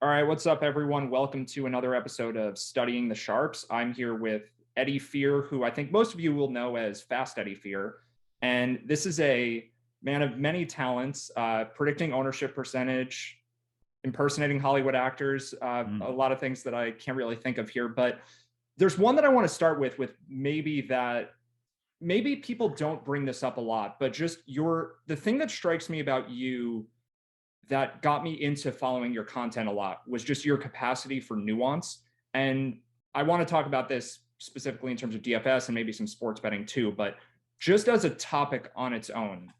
All right, what's up, everyone? Welcome to another episode of Studying the Sharps. I'm here with Eddie Fear, who I think most of you will know as Fast Eddie Fear. And this is a man of many talents, predicting ownership percentage, impersonating Hollywood actors, a lot of things that I can't really think of here. But there's one that I want to start with maybe people don't bring this up a lot, but just the thing that strikes me about you that got me into following your content a lot was just your capacity for nuance. And I want to talk about this specifically in terms of DFS and maybe some sports betting too, but just as a topic on its own,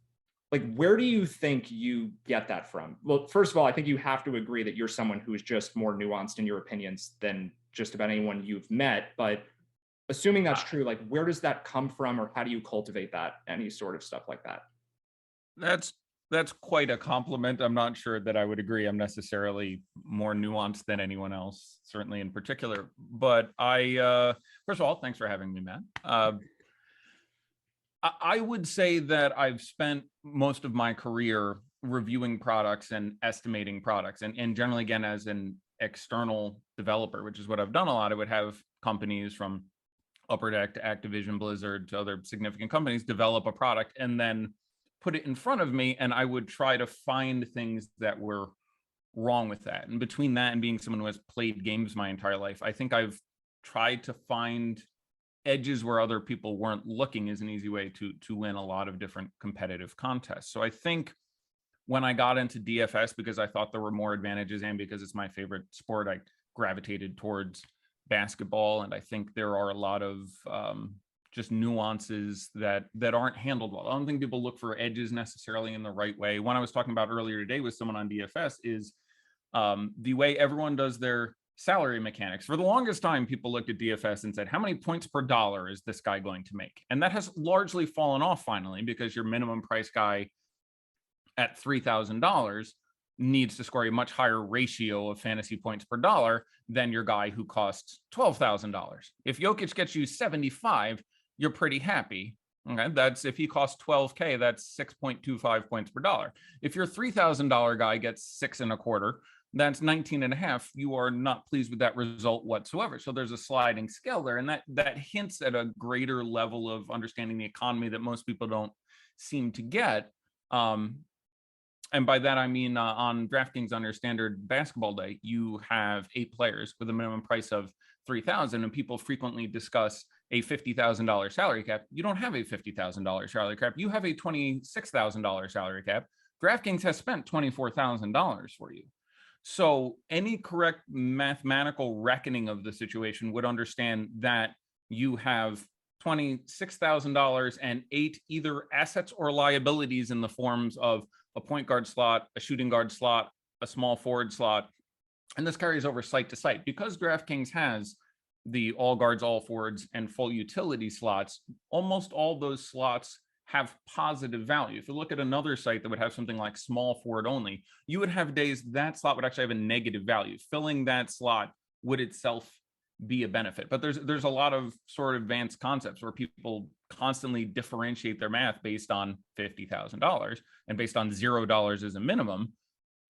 like where do you think you get that from? Well, first of all, I think you have to agree that you're someone who is just more nuanced in your opinions than just about anyone you've met. But assuming that's true, like where does that come from, or how do you cultivate that? Any sort of stuff like that? That's quite a compliment. I'm not sure that I would agree I'm necessarily more nuanced than anyone else, certainly in particular. But first of all, thanks for having me, Matt. I would say that I've spent most of my career reviewing products and estimating products, and generally, again, as an external developer, which is what I've done a lot. I would have companies from Upper Deck to Activision Blizzard to other significant companies develop a product and then put it in front of me, and I would try to find things that were wrong with that. And between that and being someone who has played games my entire life, I think I've tried to find edges where other people weren't looking is an easy way to win a lot of different competitive contests. So I think when I got into DFS, because I thought there were more advantages and because it's my favorite sport, I gravitated towards basketball. And I think there are a lot of just nuances that aren't handled well. I don't think people look for edges necessarily in the right way. One I was talking about earlier today with someone on DFS is the way everyone does their salary mechanics. For the longest time, people looked at DFS and said, how many points per dollar is this guy going to make? And that has largely fallen off finally, because your minimum price guy at $3,000 needs to score a much higher ratio of fantasy points per dollar than your guy who costs $12,000. If Jokic gets you 75, you're pretty happy. Okay, that's if he costs 12K, that's 6.25 points per dollar. If your $3,000 guy gets 6.25, that's 19.5. You are not pleased with that result whatsoever. So there's a sliding scale there, and that hints at a greater level of understanding the economy that most people don't seem to get. And by that, I mean, on DraftKings, on your standard basketball day, you have 8 players with a minimum price of $3,000, and people frequently discuss a $50,000 salary cap. You don't have a $50,000 salary cap. You have a $26,000 salary cap. DraftKings has spent $24,000 for you. So any correct mathematical reckoning of the situation would understand that you have $26,000 and 8 either assets or liabilities in the forms of a point guard slot, a shooting guard slot, a small forward slot. And this carries over site to site. Because DraftKings has the all guards, all forwards, and full utility slots, almost all those slots have positive value. If you look at another site that would have something like small forward only, you would have days that slot would actually have a negative value. Filling that slot would itself be a benefit. But there's a lot of sort of advanced concepts where people constantly differentiate their math based on $50,000 and based on $0 as a minimum.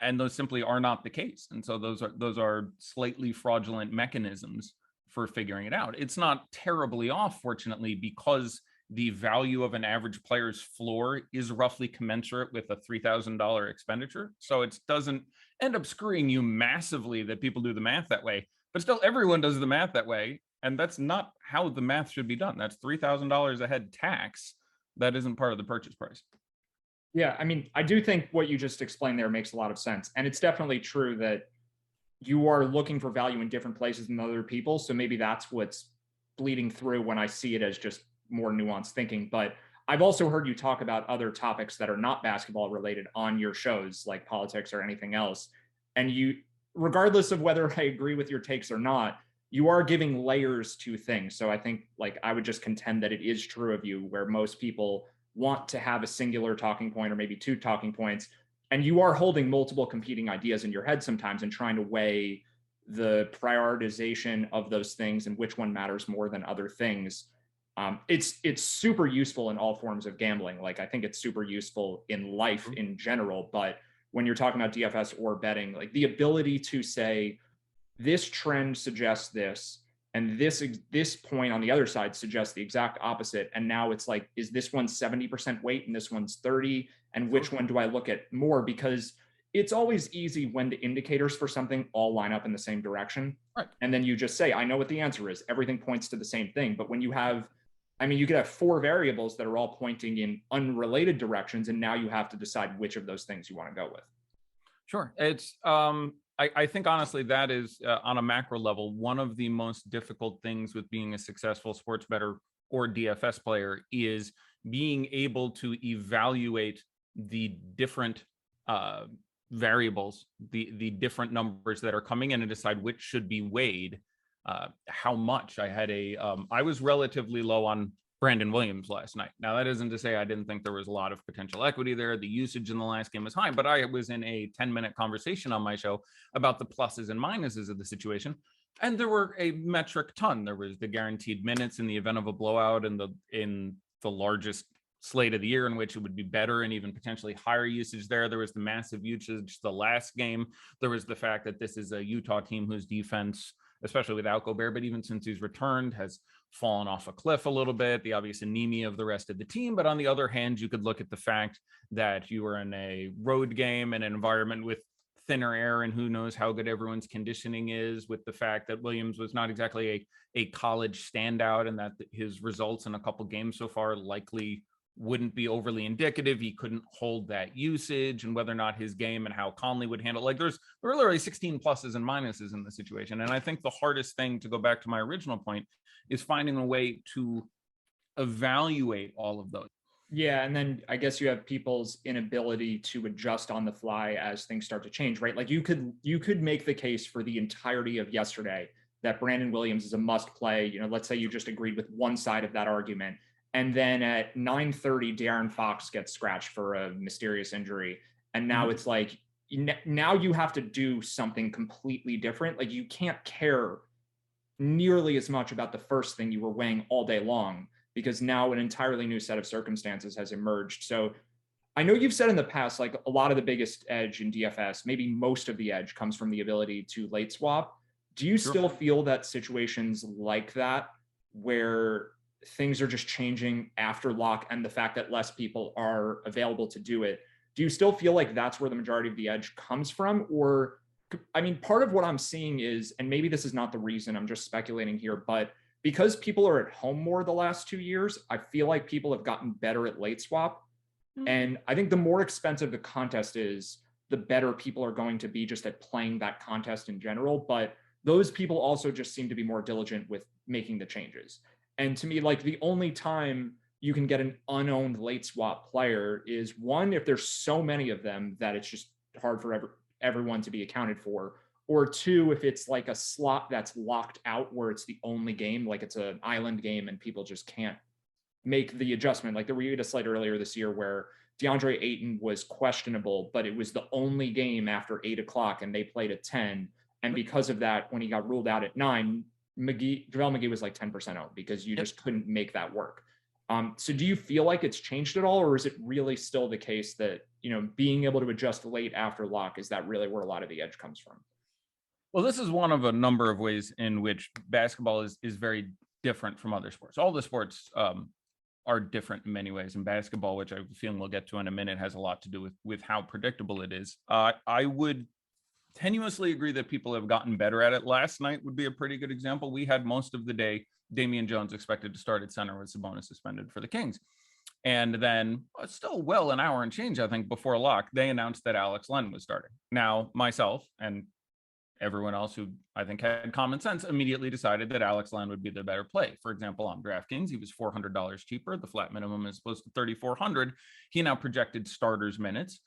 And those simply are not the case. And so those are slightly fraudulent mechanisms for figuring it out. It's not terribly off, fortunately, because the value of an average player's floor is roughly commensurate with a $3,000 expenditure. So it doesn't end up screwing you massively that people do the math that way. But still, everyone does the math that way. And that's not how the math should be done. That's $3,000 a head tax. That isn't part of the purchase price. Yeah, I mean, I do think what you just explained there makes a lot of sense. And it's definitely true that you are looking for value in different places than other people. So maybe that's what's bleeding through when I see it as just more nuanced thinking. But I've also heard you talk about other topics that are not basketball related on your shows, like politics or anything else. And you, regardless of whether I agree with your takes or not, you are giving layers to things. So I think, like, I would just contend that it is true of you, where most people want to have a singular talking point or maybe 2 talking points, and you are holding multiple competing ideas in your head sometimes and trying to weigh the prioritization of those things and which one matters more than other things. It's super useful in all forms of gambling. Like, I think it's super useful in life in general, but when you're talking about DFS or betting, like the ability to say, this trend suggests this, and this point on the other side suggests the exact opposite. And now it's like, is this one 70% weight and this one's 30? And which one do I look at more? Because it's always easy when the indicators for something all line up in the same direction. Right. And then you just say, I know what the answer is. Everything points to the same thing. But when you have, I mean, you could have 4 variables that are all pointing in unrelated directions, and now you have to decide which of those things you want to go with. Sure. It's, I think honestly, that is on a macro level, one of the most difficult things with being a successful sports bettor or DFS player is being able to evaluate the different variables, the different numbers that are coming in, and decide which should be weighed. How much I was relatively low on Brandon Williams last night. Now, that isn't to say I didn't think there was a lot of potential equity there. The usage in the last game was high, but I was in a 10-minute conversation on my show about the pluses and minuses of the situation. And there were a metric ton. There was the guaranteed minutes in the event of a blowout in the largest slate of the year, in which it would be better and even potentially higher usage there. There was the massive usage the last game. There was the fact that this is a Utah team whose defense, especially without Gobert, but even since he's returned, has fallen off a cliff a little bit, the obvious anemia of the rest of the team. But on the other hand, you could look at the fact that you were in a road game and an environment with thinner air, and who knows how good everyone's conditioning is, with the fact that Williams was not exactly a college standout, and that his results in a couple games so far likely wouldn't be overly indicative. He couldn't hold that usage, and whether or not his game and how Conley would handle, like there were literally 16 pluses and minuses in the situation. And I think the hardest thing, to go back to my original point, is finding a way to evaluate all of those. Yeah. And then I guess you have people's inability to adjust on the fly as things start to change, right? Like you could make the case for the entirety of yesterday that Brandon Williams is a must play. You know, let's say you just agreed with one side of that argument. And then at 9:30, De'Aaron Fox gets scratched for a mysterious injury. And now it's like, now you have to do something completely different. Like you can't care nearly as much about the first thing you were weighing all day long, because now an entirely new set of circumstances has emerged. So I know you've said in the past, like a lot of the biggest edge in DFS, maybe most of the edge, comes from the ability to late swap. Do you still feel that situations like that, where things are just changing after lock and the fact that less people are available to do it, do you still feel like that's where the majority of the edge comes from? Or, I mean, part of what I'm seeing is, and maybe this is not the reason, I'm just speculating here, but because people are at home more the last 2 years, I feel like people have gotten better at late swap. And I think the more expensive the contest is, the better people are going to be just at playing that contest in general. But those people also just seem to be more diligent with making the changes. And to me, like the only time you can get an unowned late swap player is, one, if there's so many of them that it's just hard for everyone to be accounted for, or two, if it's like a slot that's locked out where it's the only game, like it's an island game and people just can't make the adjustment. Like there was a slate earlier this year where DeAndre Ayton was questionable, but it was the only game after 8 o'clock and they played at 10. And because of that, when he got ruled out at 9, JaVale McGee was like 10% out because you just couldn't make that work. So do you feel like it's changed at all, or is it really still the case that, you know, being able to adjust late after lock, is that really where a lot of the edge comes from? Well, this is one of a number of ways in which basketball is very different from other sports. All the sports are different in many ways, and basketball, which I have a feeling we'll get to in a minute, has a lot to do with how predictable it is. I would tenuously agree that people have gotten better at it. Last night would be a pretty good example. We had most of the day Damian Jones expected to start at center with Sabonis suspended for the Kings. And then still well an hour and change, I think, before lock, they announced that Alex Len was starting. Now, myself and everyone else who I think had common sense immediately decided that Alex Len would be the better play. For example, on DraftKings, he was $400 cheaper. The flat minimum is supposed to $3,400. He now projected starters minutes.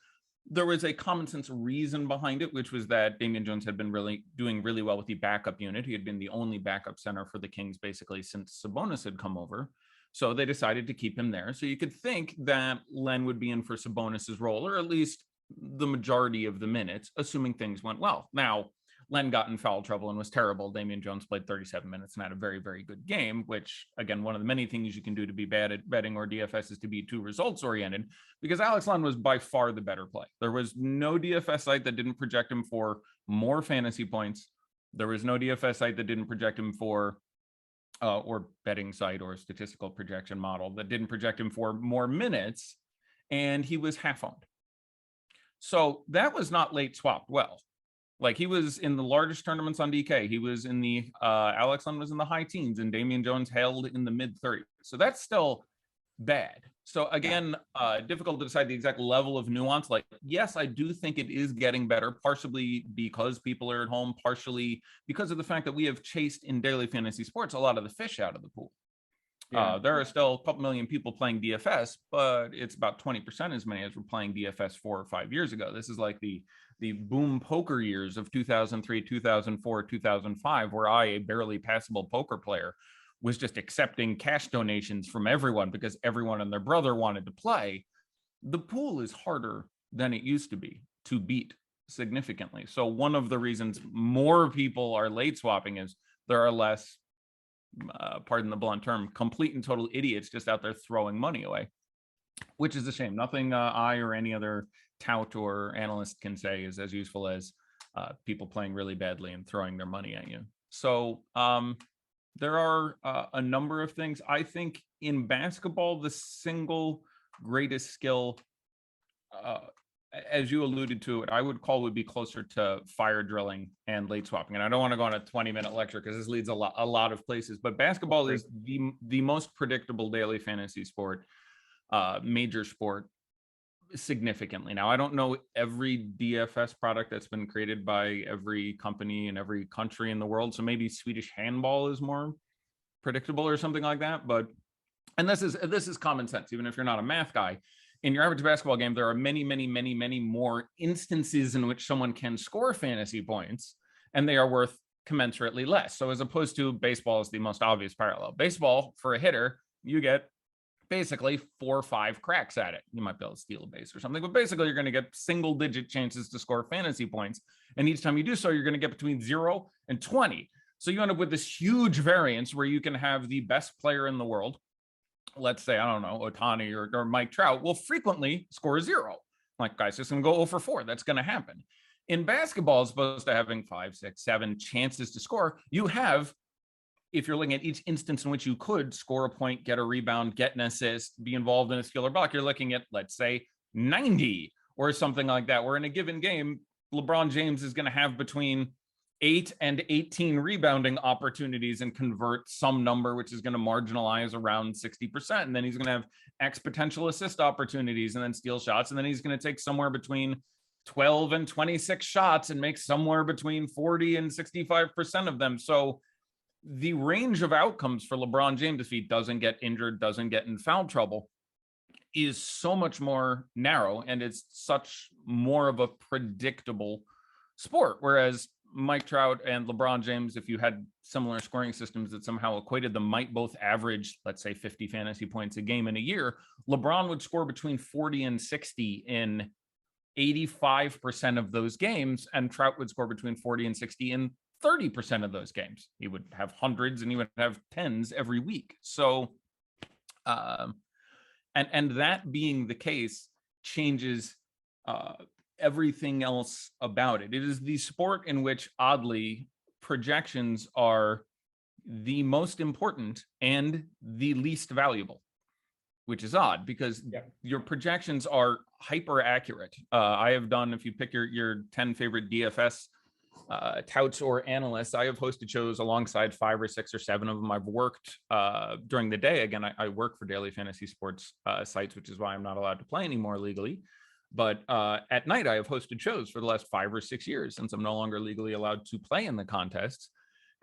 There was a common sense reason behind it, which was that Damian Jones had been doing really well with the backup unit. He had been the only backup center for the Kings basically since Sabonis had come over. So they decided to keep him there. So you could think that Len would be in for Sabonis's role, or at least the majority of the minutes, assuming things went well. Now, Len got in foul trouble and was terrible. Damian Jones played 37 minutes and had a very, very good game, which, again, one of the many things you can do to be bad at betting or DFS is to be too results oriented, because Alex Len was by far the better play. There was no DFS site that didn't project him for more fantasy points. There was no DFS site that didn't project him for, or betting site or statistical projection model that didn't project him for more minutes, and he was half owned. So that was not late swapped well. Like, he was in the largest tournaments on DK. He was in the, Alex Len was in the high teens, and Damian Jones held in the mid 30s. So that's still bad. So again, difficult to decide the exact level of nuance. Like, yes, I do think it is getting better, partially because people are at home, partially because of the fact that we have chased in daily fantasy sports a lot of the fish out of the pool. There are still a couple million people playing DFS, but it's about 20% as many as were playing DFS 4 or 5 years ago. This is like the boom poker years of 2003, 2004, 2005, where I, a barely passable poker player, was just accepting cash donations from everyone because everyone and their brother wanted to play. The pool is harder than it used to be to beat significantly. So one of the reasons more people are late swapping is there are less, pardon the blunt term, complete and total idiots just out there throwing money away, which is a shame. Nothing I or any other tout or analyst can say is as useful as people playing really badly and throwing their money at you. So there are a number of things. I think in basketball, the single greatest skill, as you alluded to it, I would call would be closer to fire drilling and late swapping. And I don't want to go on a 20-minute lecture because this leads a lot of places, but basketball is the most predictable daily fantasy sport, major sport, significantly. Now, I don't know every DFS product that's been created by every company in every country in the world. So maybe Swedish handball is more predictable or something like that. But, and this is common sense, even if you're not a math guy. In your average basketball game, there are many, many, many, many more instances in which someone can score fantasy points, and they are worth commensurately less. So as opposed to baseball is the most obvious parallel. Baseball, for a hitter, you get basically 4 or 5 cracks at it. You might be able to steal a base or something, but basically you're going to get single digit chances to score fantasy points. And each time you do so, you're going to get between 0 and 20. So you end up with this huge variance where you can have the best player in the world, let's say, I don't know, Ohtani or Mike Trout, will frequently score 0. Like, guys, just going to go 0 for 4. That's going to happen. In basketball, as opposed to having 5, 6, 7 chances to score, you have, if you're looking at each instance in which you could score a point, get a rebound, get an assist, be involved in a steal or block, you're looking at, let's say, 90 or something like that, where in a given game, LeBron James is going to have between 8 and 18 rebounding opportunities and convert some number, which is going to marginalize around 60%. And then he's going to have X potential assist opportunities and then steal shots. And then he's going to take somewhere between 12 and 26 shots and make somewhere between 40 and 65% of them. So the range of outcomes for LeBron James, if he doesn't get injured, doesn't get in foul trouble, is so much more narrow, and it's such more of a predictable sport. Whereas Mike Trout and LeBron James, if you had similar scoring systems that somehow equated them, might both average, let's say, 50 fantasy points a game in a year. LeBron would score between 40 and 60 in 85% of those games, and Trout would score between 40 and 60 in 30% of those games. He would have hundreds and he would have tens every week. So, and that being the case changes everything else about it. It is the sport in which, oddly, projections are the most important and the least valuable, which is odd because your projections are hyper accurate. I have done, if you pick your 10 favorite DFS touts or analysts, I have hosted shows alongside 5 or 6 or 7 of them. I've worked during the day. Again, I work for daily fantasy sports sites, which is why I'm not allowed to play anymore legally. But at night, I have hosted shows for the last 5 or 6 years since I'm no longer legally allowed to play in the contests.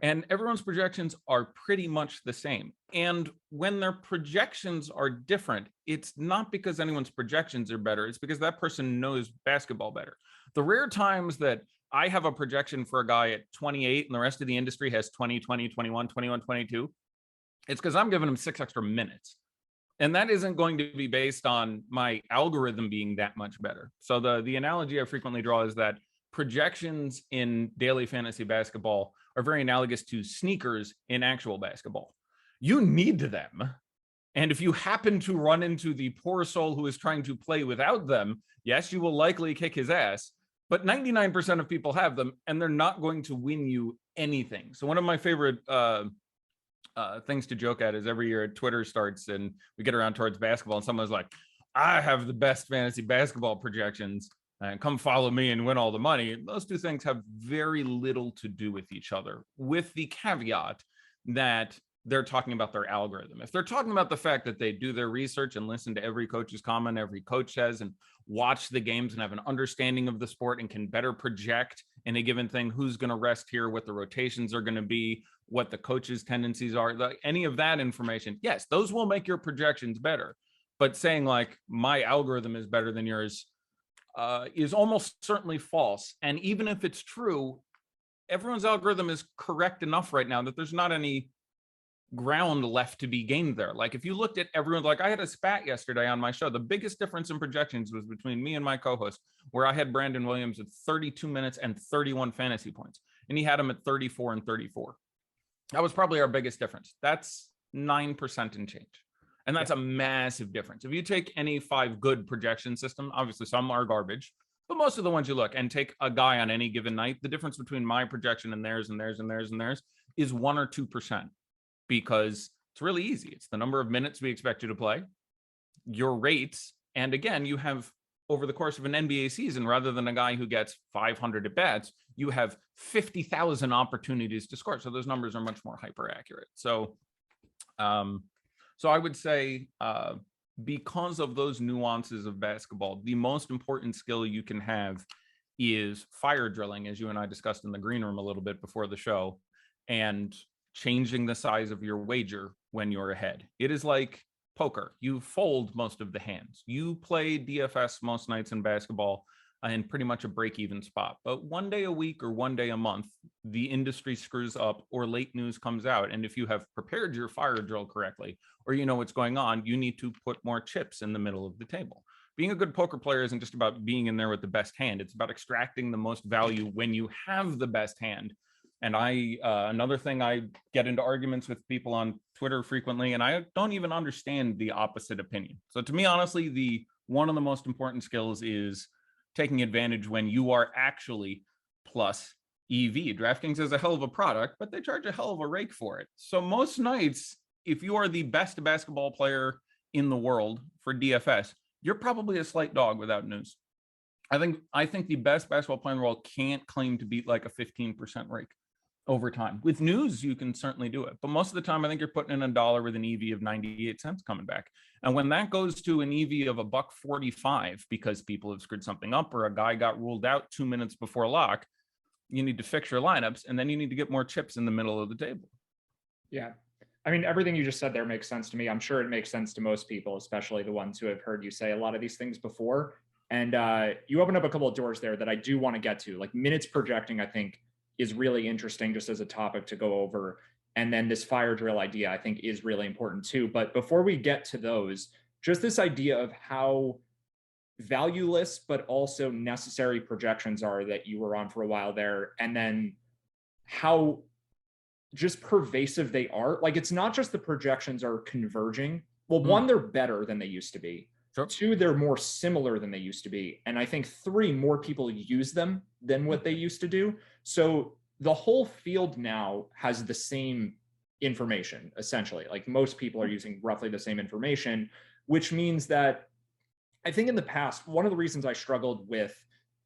And everyone's projections are pretty much the same. And when their projections are different, it's not because anyone's projections are better. It's because that person knows basketball better. The rare times that I have a projection for a guy at 28 and the rest of the industry has 20, 20, 21, 21, 22, it's because I'm giving him 6 extra minutes. And that isn't going to be based on my algorithm being that much better. So the analogy I frequently draw is that projections in daily fantasy basketball are very analogous to sneakers in actual basketball. You need them. And if you happen to run into the poor soul who is trying to play without them, yes, you will likely kick his ass. But 99% of people have them, and they're not going to win you anything. So one of my favorite things to joke at is every year Twitter starts and we get around towards basketball and someone's like, I have the best fantasy basketball projections and come follow me and win all the money. Those two things have very little to do with each other, with the caveat that they're talking about their algorithm. If they're talking about the fact that they do their research and listen to every coach's comment every coach says and watch the games and have an understanding of the sport and can better project in a given thing who's going to rest here, what the rotations are going to be, what the coach's tendencies are, any of that information, yes, those will make your projections better. But saying like my algorithm is better than yours is almost certainly false. And even if it's true, everyone's algorithm is correct enough right now that there's not any ground left to be gained there. Like if you looked at everyone, like I had a spat yesterday on my show, the biggest difference in projections was between me and my co-host, where I had Brandon Williams at 32 minutes and 31 fantasy points, and he had him at 34 and 34. That was probably our biggest difference. That's 9% and change. And that's a massive difference. If you take any 5 good projection system, obviously some are garbage, but most of the ones you look and take a guy on any given night, the difference between my projection and theirs and theirs and theirs and theirs is 1 or 2%, because it's really easy. It's the number of minutes we expect you to play, your rates. And again, you have over the course of an NBA season, rather than a guy who gets 500 at bats, you have 50,000 opportunities to score. So those numbers are much more hyper accurate. So I would say because of those nuances of basketball, the most important skill you can have is fire drilling, as you and I discussed in the green room a little bit before the show, and changing the size of your wager when you're ahead. It is like poker. You fold most of the hands. You play DFS most nights in basketball in pretty much a break-even spot. But one day a week or one day a month, the industry screws up or late news comes out. And if you have prepared your fire drill correctly, or you know what's going on, you need to put more chips in the middle of the table. Being a good poker player isn't just about being in there with the best hand. It's about extracting the most value when you have the best hand. And another thing, I get into arguments with people on Twitter frequently, and I don't even understand the opposite opinion. So to me, honestly, one of the most important skills is taking advantage when you are actually plus EV. DraftKings is a hell of a product, but they charge a hell of a rake for it. So most nights, if you are the best basketball player in the world for DFS, you're probably a slight dog without news. I think the best basketball player in the world can't claim to beat like a 15% rake over time. With news, you can certainly do it. But most of the time, I think you're putting in $1 with an EV of 98 cents coming back. And when that goes to an EV of $1.45 because people have screwed something up or a guy got ruled out 2 minutes before lock, you need to fix your lineups, and then you need to get more chips in the middle of the table. Yeah. I mean, everything you just said there makes sense to me. I'm sure it makes sense to most people, especially the ones who have heard you say a lot of these things before. And you opened up a couple of doors there that I do want to get to. Like minutes projecting, I think, is really interesting just as a topic to go over. And then this fire drill idea, I think, is really important too. But before we get to those, just this idea of how valueless, but also necessary projections are that you were on for a while there. And then how just pervasive they are. Like, it's not just the projections are converging. Well, one, they're better than they used to be. Sure. 2, they're more similar than they used to be. And I think 3, more people use them than what they used to do. So the whole field now has the same information, essentially. Like most people are using roughly the same information, which means that I think in the past, one of the reasons I struggled with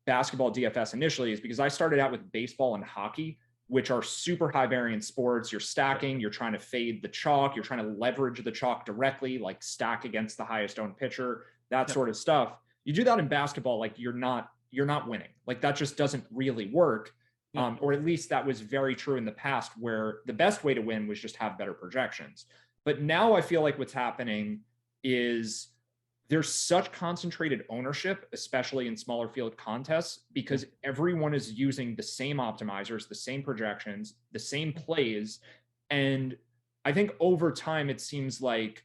basketball DFS initially is because I started out with baseball and hockey, which are super high variance sports. You're stacking, you're trying to fade the chalk, you're trying to leverage the chalk directly, like stack against the highest owned pitcher, that sort of stuff. You do that in basketball, like you're not winning. Like that just doesn't really work. Or at least that was very true in the past, where the best way to win was just have better projections. But now I feel like what's happening is there's such concentrated ownership, especially in smaller field contests, because everyone is using the same optimizers, the same projections, the same plays. And I think over time, it seems like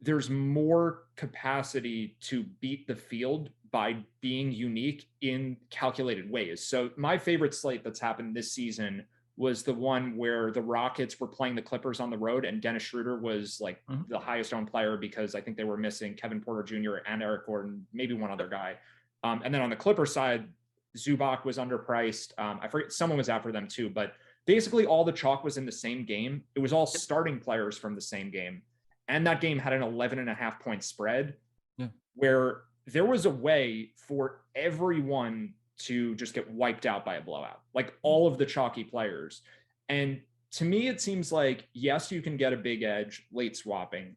there's more capacity to beat the field by being unique in calculated ways. So my favorite slate that's happened this season was the one where the Rockets were playing the Clippers on the road, and Dennis Schroeder was like the highest owned player because I think they were missing Kevin Porter Jr. and Eric Gordon, maybe one other guy. And then on the Clippers side, Zubac was underpriced. I forget, someone was after them too, but basically all the chalk was in the same game. It was all starting players from the same game. And that game had an 11.5-point spread where there was a way for everyone to just get wiped out by a blowout, like all of the chalky players. And to me, it seems like, yes, you can get a big edge late swapping,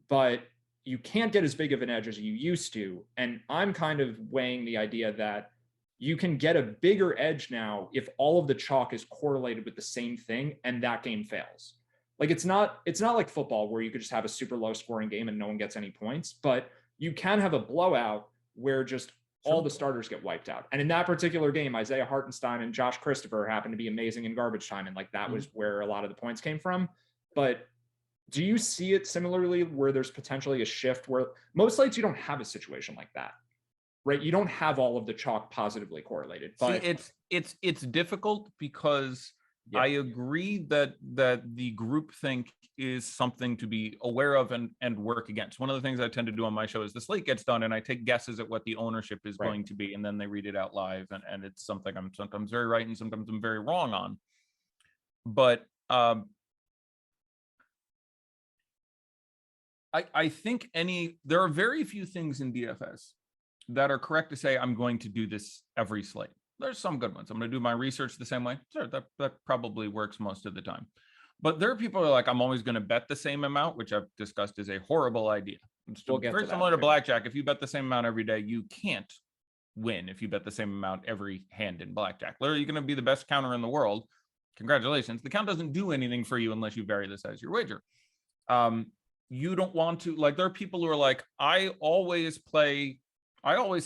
but you can't get as big of an edge as you used to. And I'm kind of weighing the idea that you can get a bigger edge now if all of the chalk is correlated with the same thing and that game fails. Like it's not like football where you could just have a super low scoring game and no one gets any points, but you can have a blowout where just all the starters get wiped out. And in that particular game, Isaiah Hartenstein and Josh Christopher happened to be amazing in garbage time. And like that was where a lot of the points came from. But do you see it similarly where there's potentially a shift where most slates you don't have a situation like that, right? You don't have all of the chalk positively correlated. But see, it's difficult because I agree that the groupthink is something to be aware of and work against. One of the things I tend to do on my show is the slate gets done and I take guesses at what the ownership is going to be, and then they read it out live, and it's something I'm sometimes very right and sometimes I'm very wrong on. But I think there are very few things in DFS that are correct to say I'm going to do this every slate. There's some good ones. I'm going to do my research the same way. Sure, that probably works most of the time. But there are people who are like, I'm always going to bet the same amount, which I've discussed is a horrible idea. It's very similar to blackjack. If you bet the same amount every day, you can't win if you bet the same amount every hand in blackjack. Literally, you're going to be the best counter in the world. Congratulations. The count doesn't do anything for you unless you vary the size of your wager. You don't want to, like, there are people who are like, I always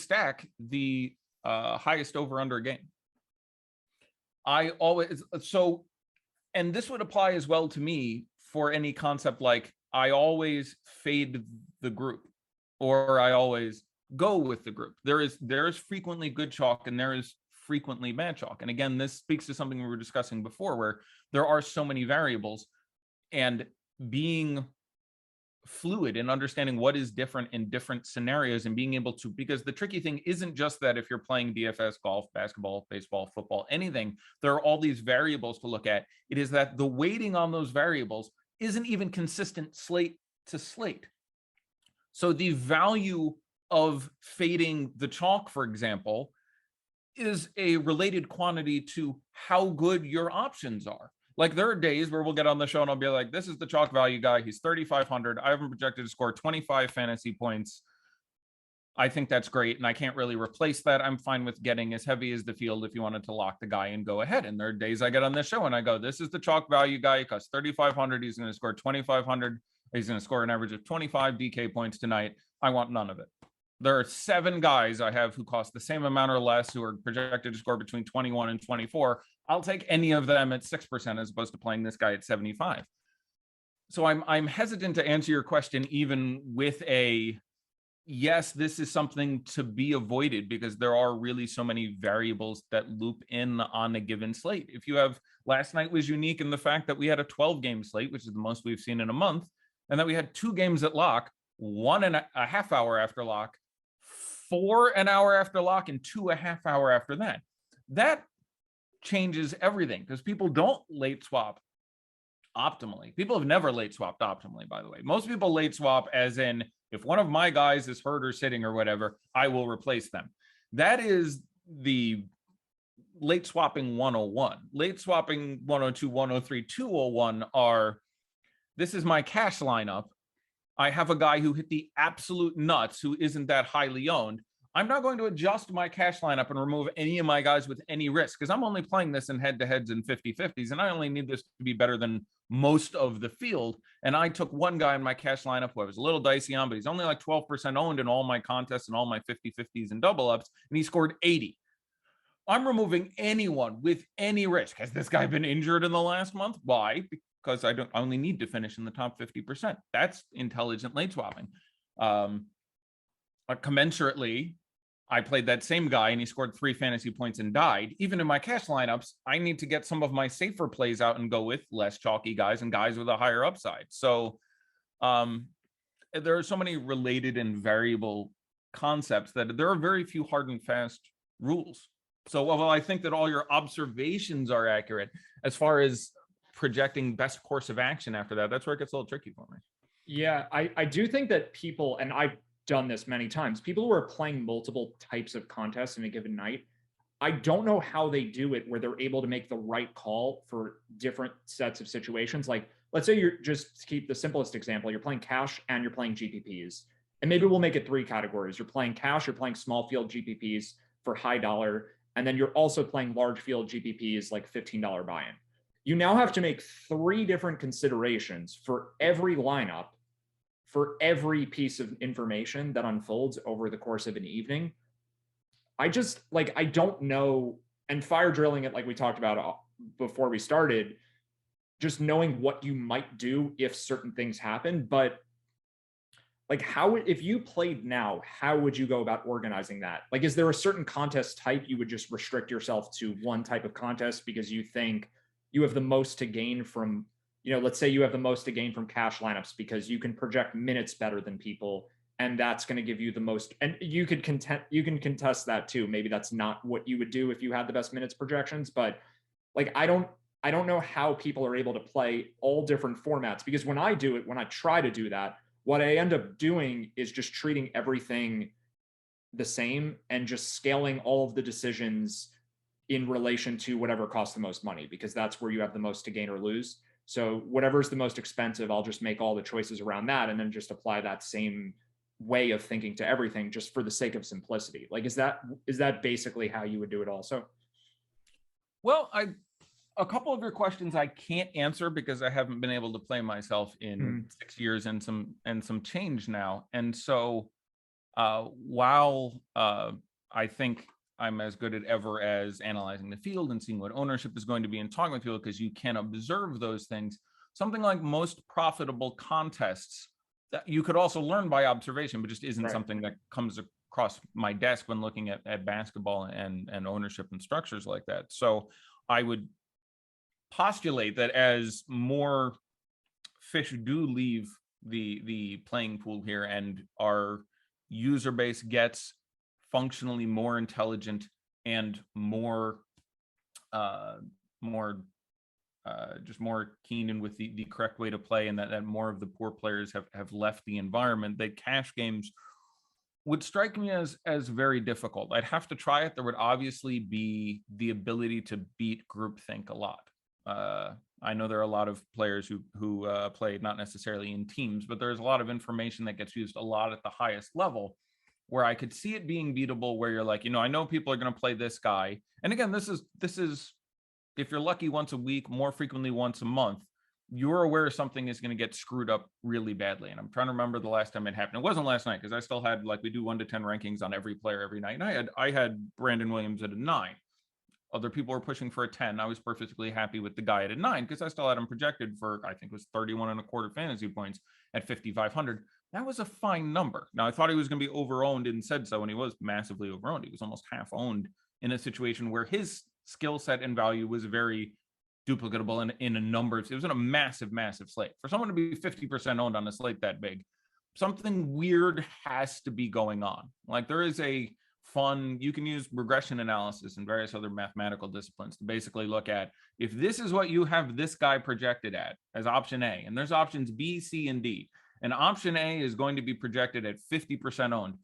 stack the highest over under game. And this would apply as well to me for any concept like I always fade the group or I always go with the group. There is frequently good chalk and there is frequently bad chalk. And again, this speaks to something we were discussing before where there are so many variables, and being fluid and understanding what is different in different scenarios and being able to, because the tricky thing isn't just that if you're playing DFS, golf, basketball, baseball, football, anything, there are all these variables to look at. It is that the weighting on those variables isn't even consistent slate to slate. So the value of fading the chalk, for example, is a related quantity to how good your options are. Like there are days where we'll get on the show and I'll be like, this is the chalk value guy. He's 3,500. I have him projected to score 25 fantasy points. I think that's great. And I can't really replace that. I'm fine with getting as heavy as the field if you wanted to lock the guy and go ahead. And there are days I get on this show and I go, this is the chalk value guy. He costs 3,500. He's going to score 2,500. He's going to score an average of 25 DK points tonight. I want none of it. There are 7 guys I have who cost the same amount or less who are projected to score between 21 and 24. I'll take any of them at 6% as opposed to playing this guy at 75. So I'm hesitant to answer your question even with a yes, this is something to be avoided because there are really so many variables that loop in on a given slate. If you have, last night was unique in the fact that we had a 12-game slate, which is the most we've seen in a month, and that we had 2 games at lock, 1.5 hour after lock, 4 an hour after lock, and 2.5 hour after that. That changes everything because people don't late swap optimally. People have never late swapped optimally, by the way. Most people late swap as in, if one of my guys is hurt or sitting or whatever, I will replace them. That is the late swapping 101. Late swapping 102, 103, 201 are, this is my cash lineup. I have a guy who hit the absolute nuts who isn't that highly owned. I'm not going to adjust my cash lineup and remove any of my guys with any risk because I'm only playing this in head-to-heads and 50-50s, and I only need this to be better than most of the field. And I took one guy in my cash lineup who I was a little dicey on, but he's only like 12% owned in all my contests and all my 50-50s and double-ups, and he scored 80. I'm removing anyone with any risk. Has this guy been injured in the last month? Why? Because I only need to finish in the top 50%. That's intelligent late swapping. Commensurately, I played that same guy and he scored 3 fantasy points and died. Even in my cash lineups, I need to get some of my safer plays out and go with less chalky guys and guys with a higher upside. So there are so many related and variable concepts that there are very few hard and fast rules. So while I think that all your observations are accurate, as far as projecting best course of action after that, that's where it gets a little tricky for me. Yeah, I do think that people, and I've done this many times, people who are playing multiple types of contests in a given night, I don't know how they do it where they're able to make the right call for different sets of situations. Like, let's say you're just to keep the simplest example, you're playing cash and you're playing GPPs. And maybe we'll make it 3 categories. You're playing cash, you're playing small field GPPs for high dollar, and then you're also playing large field GPPs like $15 buy-in. You now have to make 3 different considerations for every lineup, for every piece of information that unfolds over the course of an evening. I just like, I don't know. And fire drilling it, like we talked about before we started, just knowing what you might do if certain things happen. But like, how, if you played now, how would you go about organizing that? Like, is there a certain contest type you would just restrict yourself to one type of contest because you think you have the most to gain from, you know, let's say you have the most to gain from cash lineups because you can project minutes better than people, and that's going to give you the most. And you can contest that too. Maybe that's not what you would do if you had the best minutes projections, but like, I don't know how people are able to play all different formats, because when I do it, when I try to do that, what I end up doing is just treating everything the same and just scaling all of the decisions in relation to whatever costs the most money, because that's where you have the most to gain or lose. So whatever's the most expensive, I'll just make all the choices around that and then just apply that same way of thinking to everything just for the sake of simplicity. Like, is that basically how you would do it also? Well, a couple of your questions I can't answer because I haven't been able to play myself in 6 years and some change now. And so while I think I'm as good at ever as analyzing the field and seeing what ownership is going to be and talking with people, because you can observe those things, something like most profitable contests that you could also learn by observation, but just isn't something that comes across my desk when looking at basketball and ownership and structures like that. So I would postulate that as more fish do leave the playing pool here and our user base gets functionally more intelligent and more just more keen in with the correct way to play, and that more of the poor players have left the environment, that cash games would strike me as very difficult. I'd have to try it. There would obviously be the ability to beat groupthink a lot. I know there are a lot of players who play not necessarily in teams, but there's a lot of information that gets used a lot at the highest level where I could see it being beatable, where you're like, I know people are going to play this guy. And again, this is if you're lucky once a week, more frequently once a month, you're aware something is going to get screwed up really badly. And I'm trying to remember the last time it happened. It wasn't last night, because I still had, like, we do 1 to 10 rankings on every player every night. And I had Brandon Williams at a 9. Other people were pushing for a 10. I was perfectly happy with the guy at a 9 because I still had him projected for, I think it was 31.25 fantasy points at 5,500. That was a fine number. Now, I thought he was going to be over-owned and said so, and he was massively over-owned. He was almost half-owned in a situation where his skill set and value was very duplicatable in a number. It was in a massive, massive slate. For someone to be 50% owned on a slate that big, something weird has to be going on. Like, there is a fun, you can use regression analysis and various other mathematical disciplines to basically look at, if this is what you have this guy projected at as option A, and there's options B, C, and D, and option A is going to be projected at 50% owned.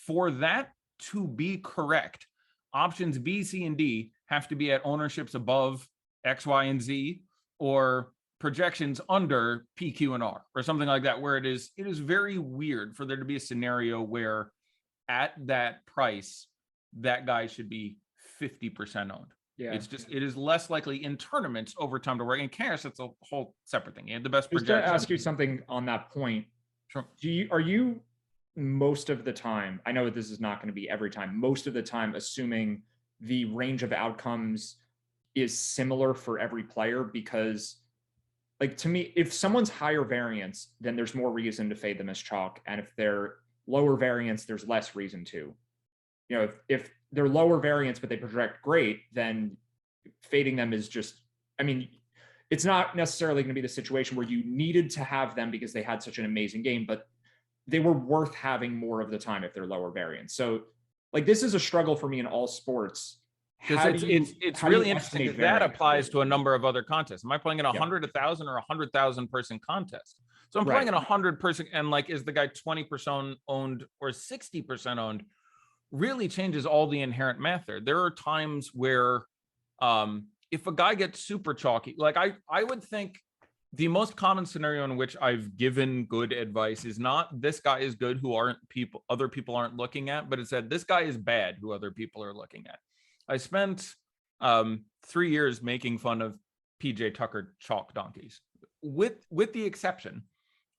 For that to be correct, options B, C, and D have to be at ownerships above X, Y, and Z, or projections under P, Q, and R, or something like that, where it is very weird for there to be a scenario where at that price, that guy should be 50% owned. Yeah. It is less likely in tournaments over time to work. In cash, that's a whole separate thing. You had the best projection. Just to ask you something on that point. Sure. Are you most of the time, I know this is not going to be every time, most of the time assuming the range of outcomes is similar for every player? Because, like, to me, if someone's higher variance, then there's more reason to fade them as chalk. And if they're lower variance, there's less reason to. if they're lower variance but they project great, then fading them is just, I mean, it's not necessarily going to be the situation where you needed to have them because they had such an amazing game, but they were worth having more of the time if they're lower variance. So like, this is a struggle for me in all sports. Because it's really interesting because that applies to a number of other contests. Am I playing in 100, 1,000, or 100,000 person contest? So I'm playing in 100 person, and like, is the guy 20% owned or 60% owned? Really changes all the inherent math there. There are times where if a guy gets super chalky, like I would think the most common scenario in which I've given good advice is not this guy is good who other people aren't looking at, but it's that this guy is bad who other people are looking at. I spent 3 years making fun of PJ Tucker chalk donkeys, with the exception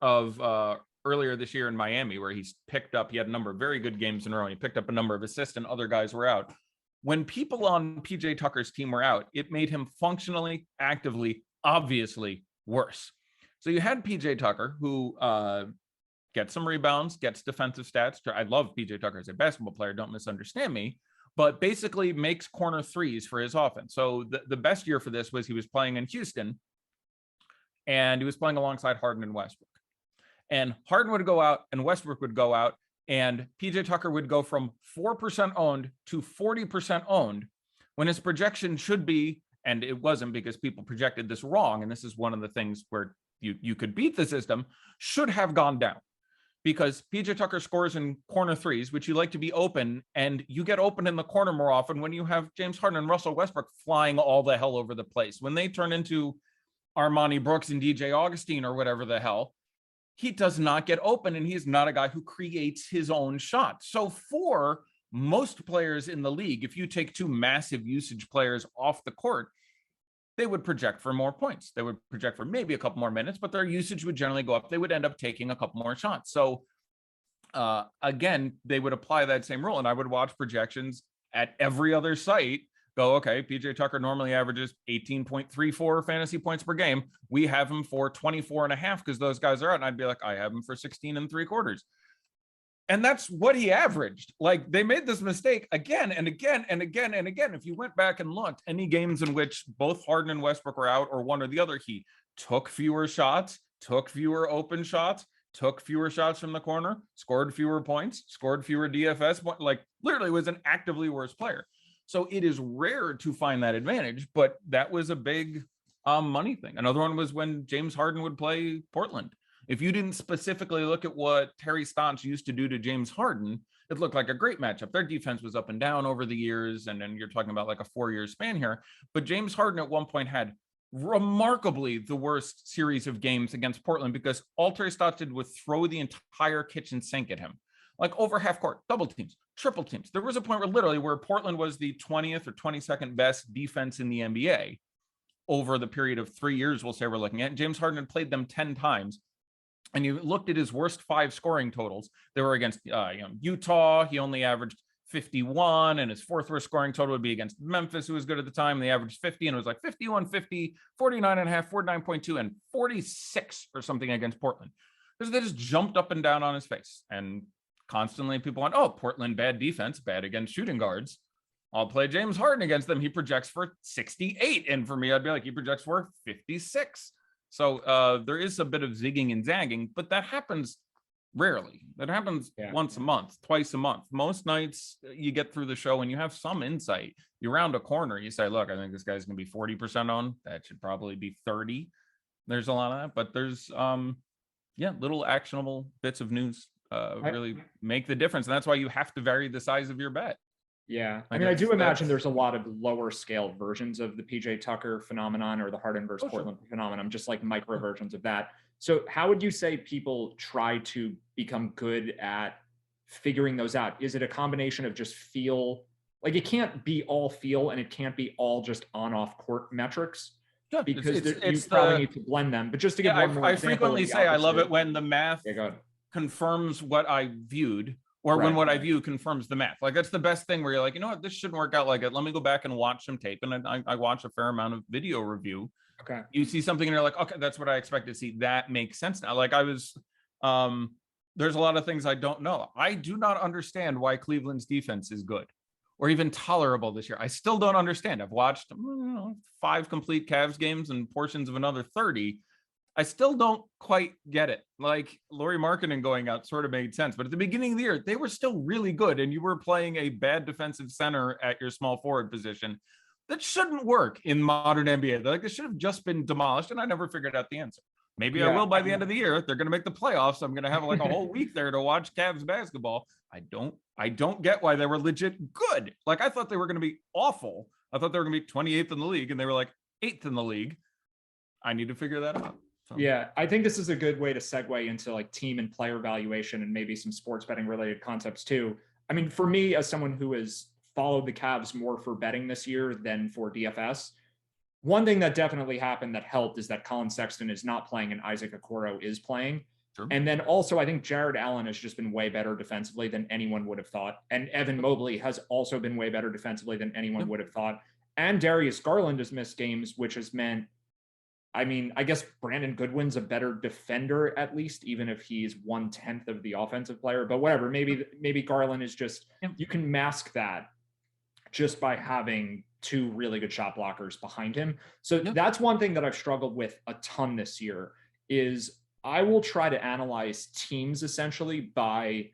of earlier this year in Miami, where he had a number of very good games in a row. And he picked up a number of assists and other guys were out. When people on PJ Tucker's team were out, it made him functionally, actively, obviously worse. So you had PJ Tucker, who gets some rebounds, gets defensive stats. I love PJ Tucker as a basketball player, don't misunderstand me, but basically makes corner threes for his offense. So the best year for this was he was playing in Houston, and he was playing alongside Harden and Westbrook. And Harden would go out and Westbrook would go out, and PJ Tucker would go from 4% owned to 40% owned when his projection should be, and it wasn't because people projected this wrong, and this is one of the things where you could beat the system, should have gone down. Because PJ Tucker scores in corner threes, which you like to be open, and you get open in the corner more often when you have James Harden and Russell Westbrook flying all the hell over the place. When they turn into Armani Brooks and DJ Augustine or whatever the hell, he does not get open, and he's not a guy who creates his own shot. So for most players in the league, if you take two massive usage players off the court, they would project for more points. They would project for maybe a couple more minutes, but their usage would generally go up. They would end up taking a couple more shots. So again, they would apply that same rule, and I would watch projections at every other site go, okay, PJ Tucker normally averages 18.34 fantasy points per game. We have him for 24.5 because those guys are out. And I'd be like, I have him for 16.75. And that's what he averaged. Like, they made this mistake again and again and again and again. If you went back and looked, any games in which both Harden and Westbrook were out, or one or the other, he took fewer shots, took fewer open shots, took fewer shots from the corner, scored fewer points, scored fewer DFS points, like literally was an actively worse player. So it is rare to find that advantage, but that was a big money thing. Another one was when James Harden would play Portland. If you didn't specifically look at what Terry Stotts used to do to James Harden, it looked like a great matchup. Their defense was up and down over the years, and then you're talking about like a 4-year span here. But James Harden at one point had remarkably the worst series of games against Portland because all Terry Stotts did was throw the entire kitchen sink at him. Like over half court, double teams, triple teams. There was a point where Portland was the 20th or 22nd best defense in the NBA over the period of 3 years, we'll say we're looking at. James Harden had played them 10 times. And you looked at his worst 5 scoring totals. They were against Utah. He only averaged 51, and his 4th worst scoring total would be against Memphis, who was good at the time. They averaged 50, and it was like 51, 50, 49.5, 49.2, and 46 or something against Portland. Because they just jumped up and down on his face. And constantly people went, oh, Portland, bad defense, bad against shooting guards. I'll play James Harden against them. He projects for 68. And for me, I'd be like, he projects for 56. So there is a bit of zigging and zagging, but that happens rarely. That happens once a month, twice a month. Most nights you get through the show and you have some insight. You round a corner, you say, look, I think this guy's going to be 40% on. That should probably be 30. There's a lot of that, but there's, little actionable bits of news really make the difference. And that's why you have to vary the size of your bet. Yeah. I mean, I do imagine there's a lot of lower scale versions of the PJ Tucker phenomenon or the Harden versus Portland phenomenon, just like micro versions of that. So how would you say people try to become good at figuring those out? Is it a combination of just feel? Like, it can't be all feel and it can't be all just on-off court metrics. Yeah, because you probably need to blend them. But just to give one more example, I frequently say I love it when the math confirms what I viewed, or when what I view confirms the math. Like, that's the best thing where you're like, you know what, this shouldn't work out like it. Let me go back and watch some tape. And I watch a fair amount of video review. Okay. You see something and you're like, okay, that's what I expect to see. That makes sense now. Like, I was there's a lot of things I don't know. I do not understand why Cleveland's defense is good or even tolerable this year. I still don't understand. I've watched 5 complete Cavs games and portions of another 30. I still don't quite get it. Like Lauri Markkanen going out sort of made sense, but at the beginning of the year, they were still really good, and you were playing a bad defensive center at your small forward position. That shouldn't work in modern NBA. Like, it should have just been demolished, and I never figured out the answer. Maybe I will by the end of the year. They're going to make the playoffs. I'm going to have like a whole week there to watch Cavs basketball. I don't get why they were legit good. Like, I thought they were going to be awful. I thought they were going to be 28th in the league, and they were like 8th in the league. I need to figure that out. So. Yeah, I think this is a good way to segue into like team and player valuation and maybe some sports betting related concepts too. I mean, for me, as someone who has followed the Cavs more for betting this year than for DFS, one thing that definitely happened that helped is that Colin Sexton is not playing and Isaac Okoro is playing. Sure. And then also, I think Jared Allen has just been way better defensively than anyone would have thought. And Evan Mobley has also been way better defensively than anyone would have thought. And Darius Garland has missed games, which has meant, I mean, I guess Brandon Goodwin's a better defender, at least, even if he's 1/10 of the offensive player. But whatever, maybe Garland is just, you can mask that just by having 2 really good shot blockers behind him. So that's one thing that I've struggled with a ton this year is I will try to analyze teams essentially by,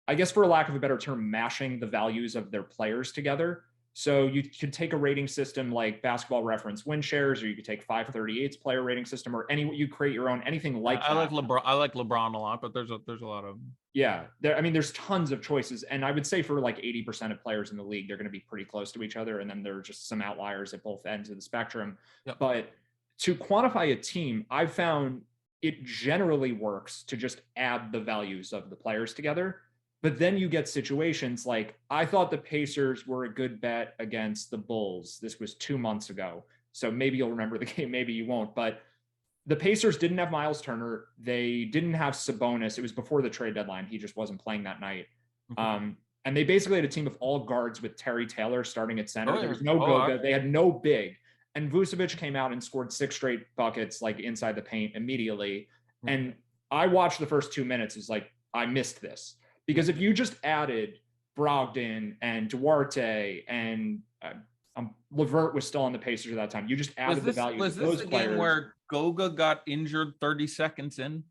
I guess for lack of a better term, mashing the values of their players together. So you could take a rating system like Basketball Reference win shares, or you could take 538's player rating system, or you create your own, anything like that. I like LeBron a lot, but there's a lot of there's tons of choices, and I would say for like 80% of players in the league, they're going to be pretty close to each other, and then there are just some outliers at both ends of the spectrum. Yep. But to quantify a team, I've found it generally works to just add the values of the players together. But then you get situations like, I thought the Pacers were a good bet against the Bulls. This was 2 months ago. So maybe you'll remember the game, maybe you won't. But the Pacers didn't have Miles Turner. They didn't have Sabonis. It was before the trade deadline. He just wasn't playing that night. And they basically had a team of all guards with Terry Taylor starting at center. There was no Bogut. They had no big. And Vucevic came out and scored 6 straight buckets like inside the paint immediately. And I watched the first 2 minutes. It's like, I missed this. Because if you just added Brogdon and Duarte and Levert was still on the Pacers at that time, you just added the value of those players. Was this the game where Goga got injured 30 seconds in?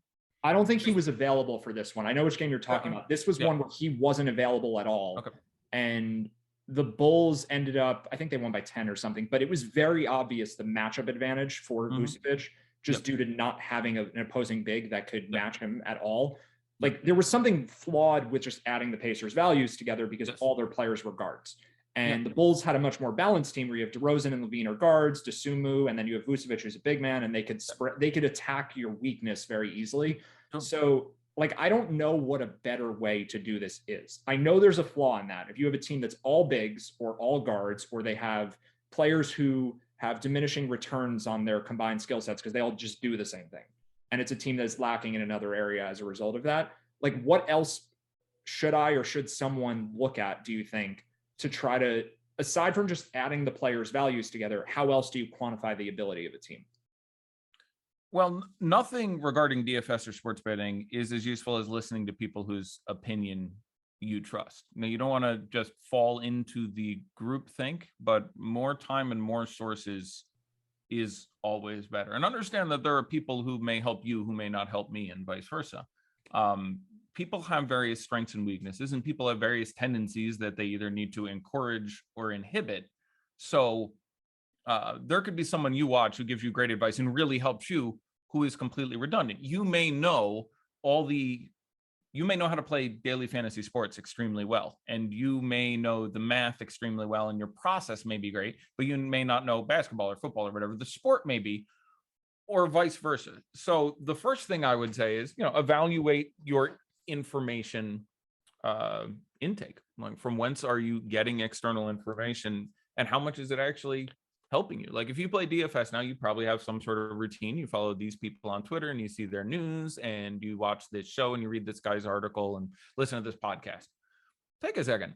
I don't think he was available for this one. I know which game you're talking about. This was one where he wasn't available at all. Okay. And the Bulls ended up, I think they won by 10 or something, but it was very obvious the matchup advantage for Vucevic just due to not having an opposing big that could match him at all. Like there was something flawed with just adding the Pacers' values together because all their players were guards. And the Bulls had a much more balanced team where you have DeRozan and Levine are guards, Dosunmu, and then you have Vucevic who's a big man, and they could attack your weakness very easily. So like, I don't know what a better way to do this is. I know there's a flaw in that. If you have a team that's all bigs or all guards, or they have players who have diminishing returns on their combined skill sets because they all just do the same thing, and it's a team that's lacking in another area as a result of that, like what else should I or should someone look at, do you think, to try to, aside from just adding the players' values together, how else do you quantify the ability of a team? Well, nothing regarding DFS or sports betting is as useful as listening to people whose opinion you trust. Now, you don't want to just fall into the group think, but more time and more sources is always better. And understand that there are people who may help you who may not help me, and vice versa. People have various strengths and weaknesses, and people have various tendencies that they either need to encourage or inhibit. So there could be someone you watch who gives you great advice and really helps you, who is completely redundant. You may know how to play daily fantasy sports extremely well, and you may know the math extremely well, and your process may be great, but you may not know basketball or football or whatever the sport may be, or vice versa. So the first thing I would say is, evaluate your information intake. Like, from whence are you getting external information, and how much is it actually helping you? Like, if you play DFS now, you probably have some sort of routine. You follow these people on Twitter and you see their news, and you watch this show and you read this guy's article and listen to this podcast. Take a second.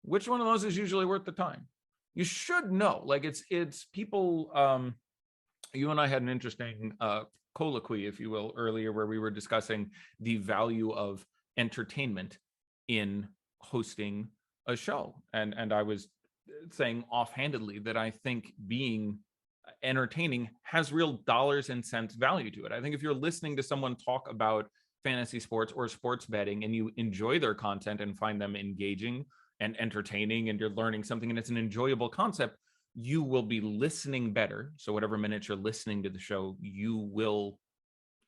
Which one of those is usually worth the time? You should know. Like, it's people. You and I had an interesting colloquy, if you will, earlier, where we were discussing the value of entertainment in hosting a show. And I was saying offhandedly that I think being entertaining has real dollars and cents value to it. I think if you're listening to someone talk about fantasy sports or sports betting and you enjoy their content and find them engaging and entertaining and you're learning something and it's an enjoyable concept, you will be listening better. So whatever minutes you're listening to the show, you will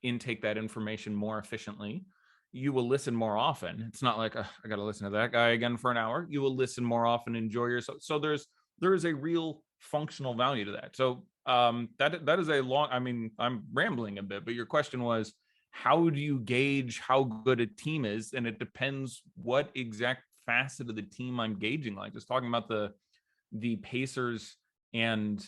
intake that information more efficiently. You will listen more often. It's not like, I got to listen to that guy again for an hour. You will listen more often, enjoy yourself. So there is a real functional value to that. So that is a long, I mean, I'm rambling a bit, but your question was, how do you gauge how good a team is? And it depends what exact facet of the team I'm gauging. Like just talking about the Pacers and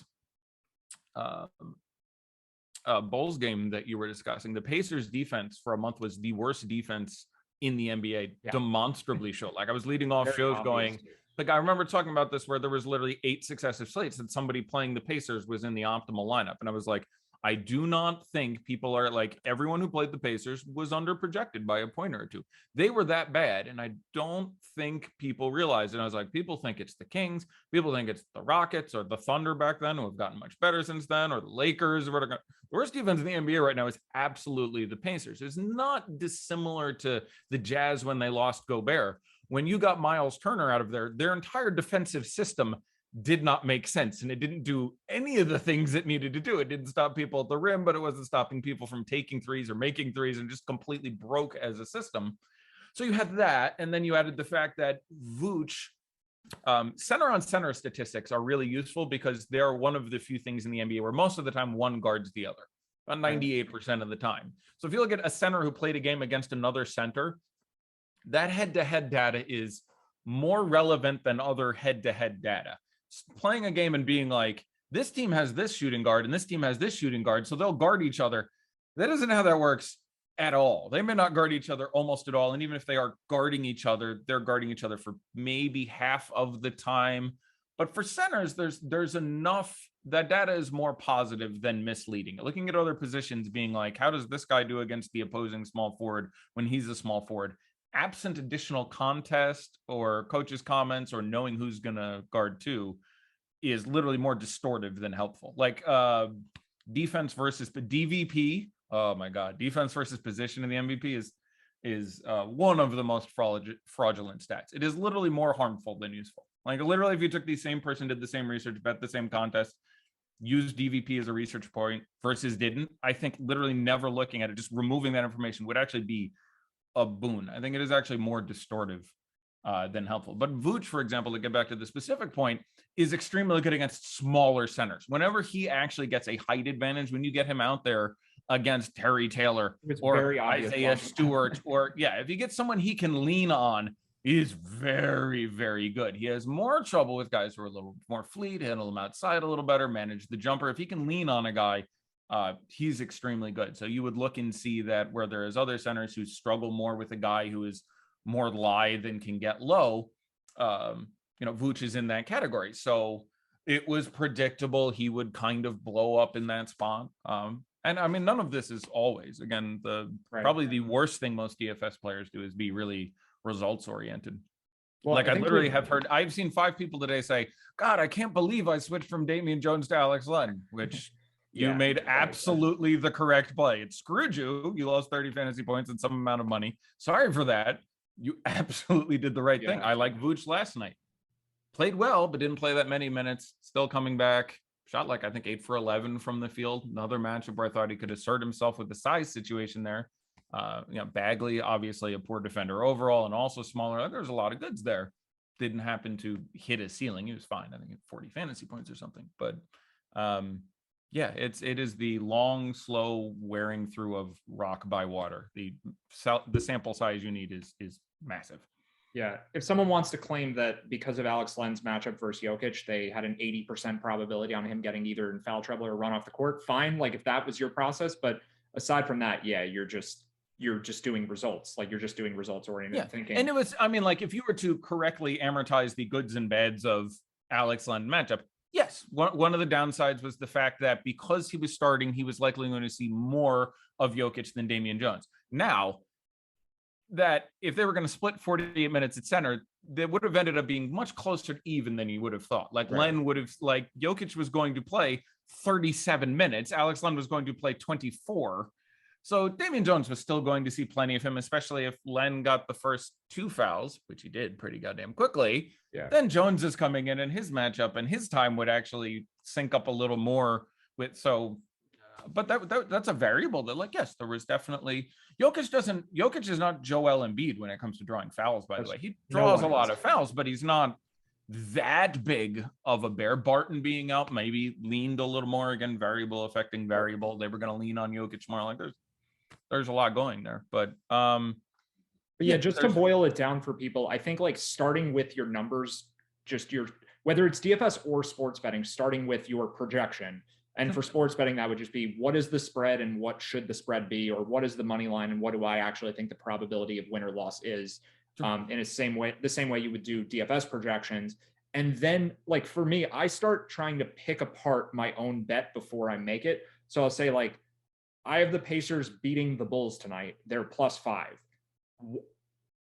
Bulls game that you were discussing. The Pacers defense for a month was the worst defense in the NBA, demonstrably so. Like I was leading off shows going, like I remember talking about this where there was literally 8 successive slates that somebody playing the Pacers was in the optimal lineup. And I was like, I do not think people are like, everyone who played the Pacers was underprojected by a point or two. They were that bad. And I don't think people realize it. And I was like, people think it's the Kings. People think it's the Rockets or the Thunder back then, who have gotten much better since then, or the Lakers. The worst defense in the NBA right now is absolutely the Pacers. It's not dissimilar to the Jazz when they lost Gobert. When you got Miles Turner out of there, their entire defensive system did not make sense, and it didn't do any of the things it needed to do. It didn't stop people at the rim, but it wasn't stopping people from taking threes or making threes, and just completely broke as a system. So you had that, and then you added the fact that Vooch, center on center statistics are really useful because they're one of the few things in the NBA where most of the time one guards the other, about 98% of the time. So if you look at a center who played a game against another center, that head-to-head data is more relevant than other head-to-head data. Playing a game and being like, this team has this shooting guard and this team has this shooting guard, so they'll guard each other. That isn't how that works at all. They may not guard each other almost at all. And even if they are guarding each other, they're guarding each other for maybe half of the time. But for centers, there's enough, that data is more positive than misleading. Looking at other positions, being like, how does this guy do against the opposing small forward when he's a small forward? Absent additional contest or coaches' comments or knowing who's going to guard two is literally more distortive than helpful. Like defense versus DVP. Oh my God. Defense versus position in the MVP is one of the most fraudulent stats. It is literally more harmful than useful. Like literally, if you took the same person, did the same research, bet the same contest, used DVP as a research point versus didn't, I think literally never looking at it, just removing that information would actually be a boon. I think it is actually more distortive than helpful. But Vooch, for example, to get back to the specific point, is extremely good against smaller centers. Whenever he actually gets a height advantage, when you get him out there against Terry Taylor or Isaiah Stewart, or if you get someone he can lean on, he's very, very good. He has more trouble with guys who are a little more fleet, handle them outside a little better, manage the jumper. If he can lean on a guy, he's extremely good. So you would look and see that where there is other centers who struggle more with a guy who is more lithe and can get low, Vooch is in that category. So it was predictable he would kind of blow up in that spot. And I mean, none of this is always, again, probably the worst thing most DFS players do is be really results oriented. Well, like I literally have heard, I've seen 5 people today say, God, I can't believe I switched from Damian Jones to Alex Len, which you made absolutely the correct play. It screwed you. You lost 30 fantasy points and some amount of money. Sorry for that. You absolutely did the right thing. I like Vooch last night. Played well, but didn't play that many minutes. Still coming back. Shot like, I think, 8 for 11 from the field. Another matchup where I thought he could assert himself with the size situation there. Bagley, obviously a poor defender overall and also smaller. There's a lot of goods there. Didn't happen to hit a ceiling. He was fine. I think at 40 fantasy points or something. But it is the long, slow wearing through of rock by water. The sample size you need is massive. Yeah. If someone wants to claim that because of Alex Len's matchup versus Jokic, they had an 80% probability on him getting either in foul trouble or run off the court, fine. Like if that was your process, but aside from that, you're just doing results. Like you're just doing results oriented thinking. And it was, I mean, like if you were to correctly amortize the goods and bads of Alex Len matchup, Yes, one of the downsides was the fact that because he was starting, he was likely going to see more of Jokic than Damian Jones. Now, that if they were going to split 48 minutes at center, they would have ended up being much closer to even than you would have thought. Like Right. Len would have, like Jokic was going to play 37 minutes. Alex Len was going to play 24. So Damian Jones was still going to see plenty of him, especially if Len got the first 2 fouls, which he did pretty goddamn quickly. Yeah. Then Jones is coming in and his matchup and his time would actually sync up a little more with, so, but that's a variable that, like, yes, there was definitely, Jokic is not Joel Embiid when it comes to drawing fouls, by the way. He draws a lot of fouls, but he's not that big of a bear. Barton being out maybe leaned a little more, again, variable affecting variable. They were going to lean on Jokic more. Like there's a lot going there, but yeah, just to boil it down for people, I think like starting with your numbers, just your, whether it's DFS or sports betting, starting with your projection. And for sports betting, that would just be, what is the spread and what should the spread be, or what is the money line and what do I actually think the probability of win or loss is, in the same way you would do DFS projections. And then, like, for me, I start trying to pick apart my own bet before I make it. So I'll say, like, I have the Pacers beating the Bulls tonight. They're +5.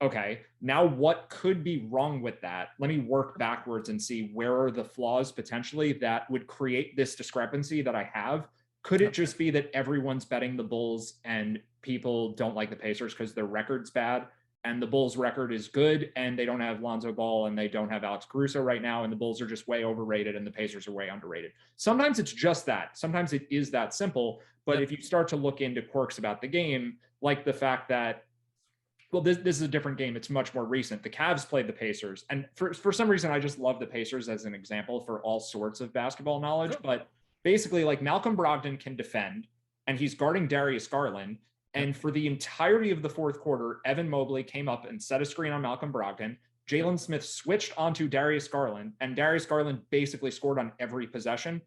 Okay, now what could be wrong with that? Let me work backwards and see where are the flaws potentially that would create this discrepancy that I have. Could it just be that everyone's betting the Bulls and people don't like the Pacers because their record's bad, and the Bulls' record is good and they don't have Lonzo Ball and they don't have Alex Caruso right now, and the Bulls are just way overrated and the Pacers are way underrated? Sometimes it's just that. Sometimes it is that simple. But if you start to look into quirks about the game, like the fact that, well, this is a different game. It's much more recent. The Cavs played the Pacers. And for some reason, I just love the Pacers as an example for all sorts of basketball knowledge. But basically, like, Malcolm Brogdon can defend, and he's guarding Darius Garland. And for the entirety of the fourth quarter, Evan Mobley came up and set a screen on Malcolm Brogdon. Jalen Smith switched onto Darius Garland, and Darius Garland basically scored on every possession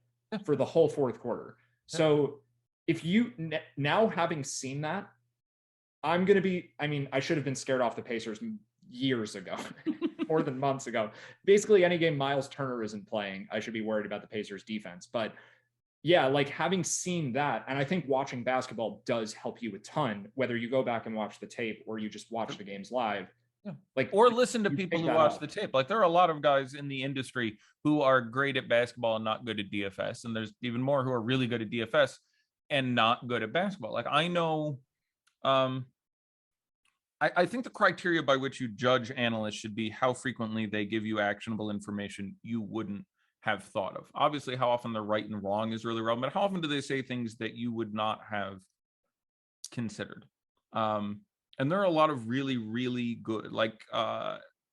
for the whole fourth quarter. So if you, now having seen that, I'm going to be, I mean, I should have been scared off the Pacers years ago, more than months ago. Basically, any game Miles Turner isn't playing, I should be worried about the Pacers defense. But yeah, like, having seen that, and I think watching basketball does help you a ton, whether you go back and watch the tape or you just watch the games live. Yeah. Like, or listen to people who watch the tape. Like, there are a lot of guys in the industry who are great at basketball and not good at DFS. And there's even more who are really good at DFS and not good at basketball. Like, I know, I think the criteria by which you judge analysts should be how frequently they give you actionable information you wouldn't have thought of. Obviously, how often they're right and wrong is really relevant, but how often do they say things that you would not have considered? And there are a lot of really, really good, like,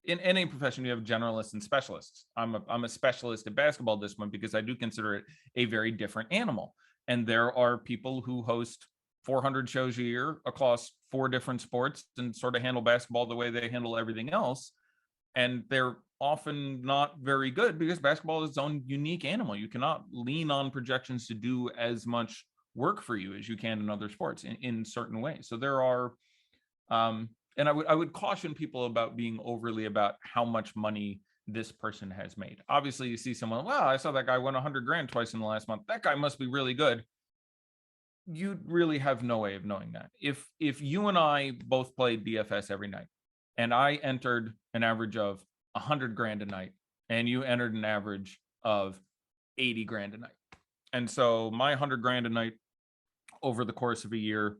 in any profession, you have generalists and specialists. I'm a specialist at basketball this one because I do consider it a very different animal. And there are people who host 400 shows a year across 4 different sports and sort of handle basketball the way they handle everything else. And they're often not very good because basketball is its own unique animal. You cannot lean on projections to do as much work for you as you can in other sports in certain ways. So there are, and I would caution people about being overly about how much money this person has made. Obviously, you see someone, wow, I saw that guy won 100 grand twice in the last month. That guy must be really good. You really have no way of knowing that. If you and I both played DFS every night and I entered an average of 100 grand a night and you entered an average of 80 grand a night, and so my 100 grand a night over the course of a year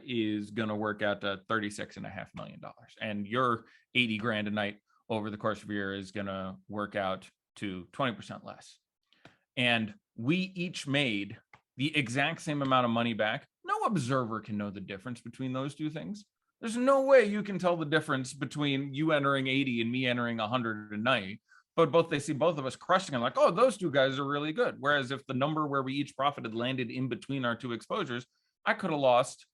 is going to work out to $36.5 million, and your 80 grand a night over the course of a year is going to work out to 20% less, and we each made the exact same amount of money back, no observer can know the difference between those two things. There's no way you can tell the difference between you entering 80 and me entering 100 a night. But they see both of us crushing and like, oh, those two guys are really good. Whereas if the number where we each profited landed in between our two exposures, I could have lost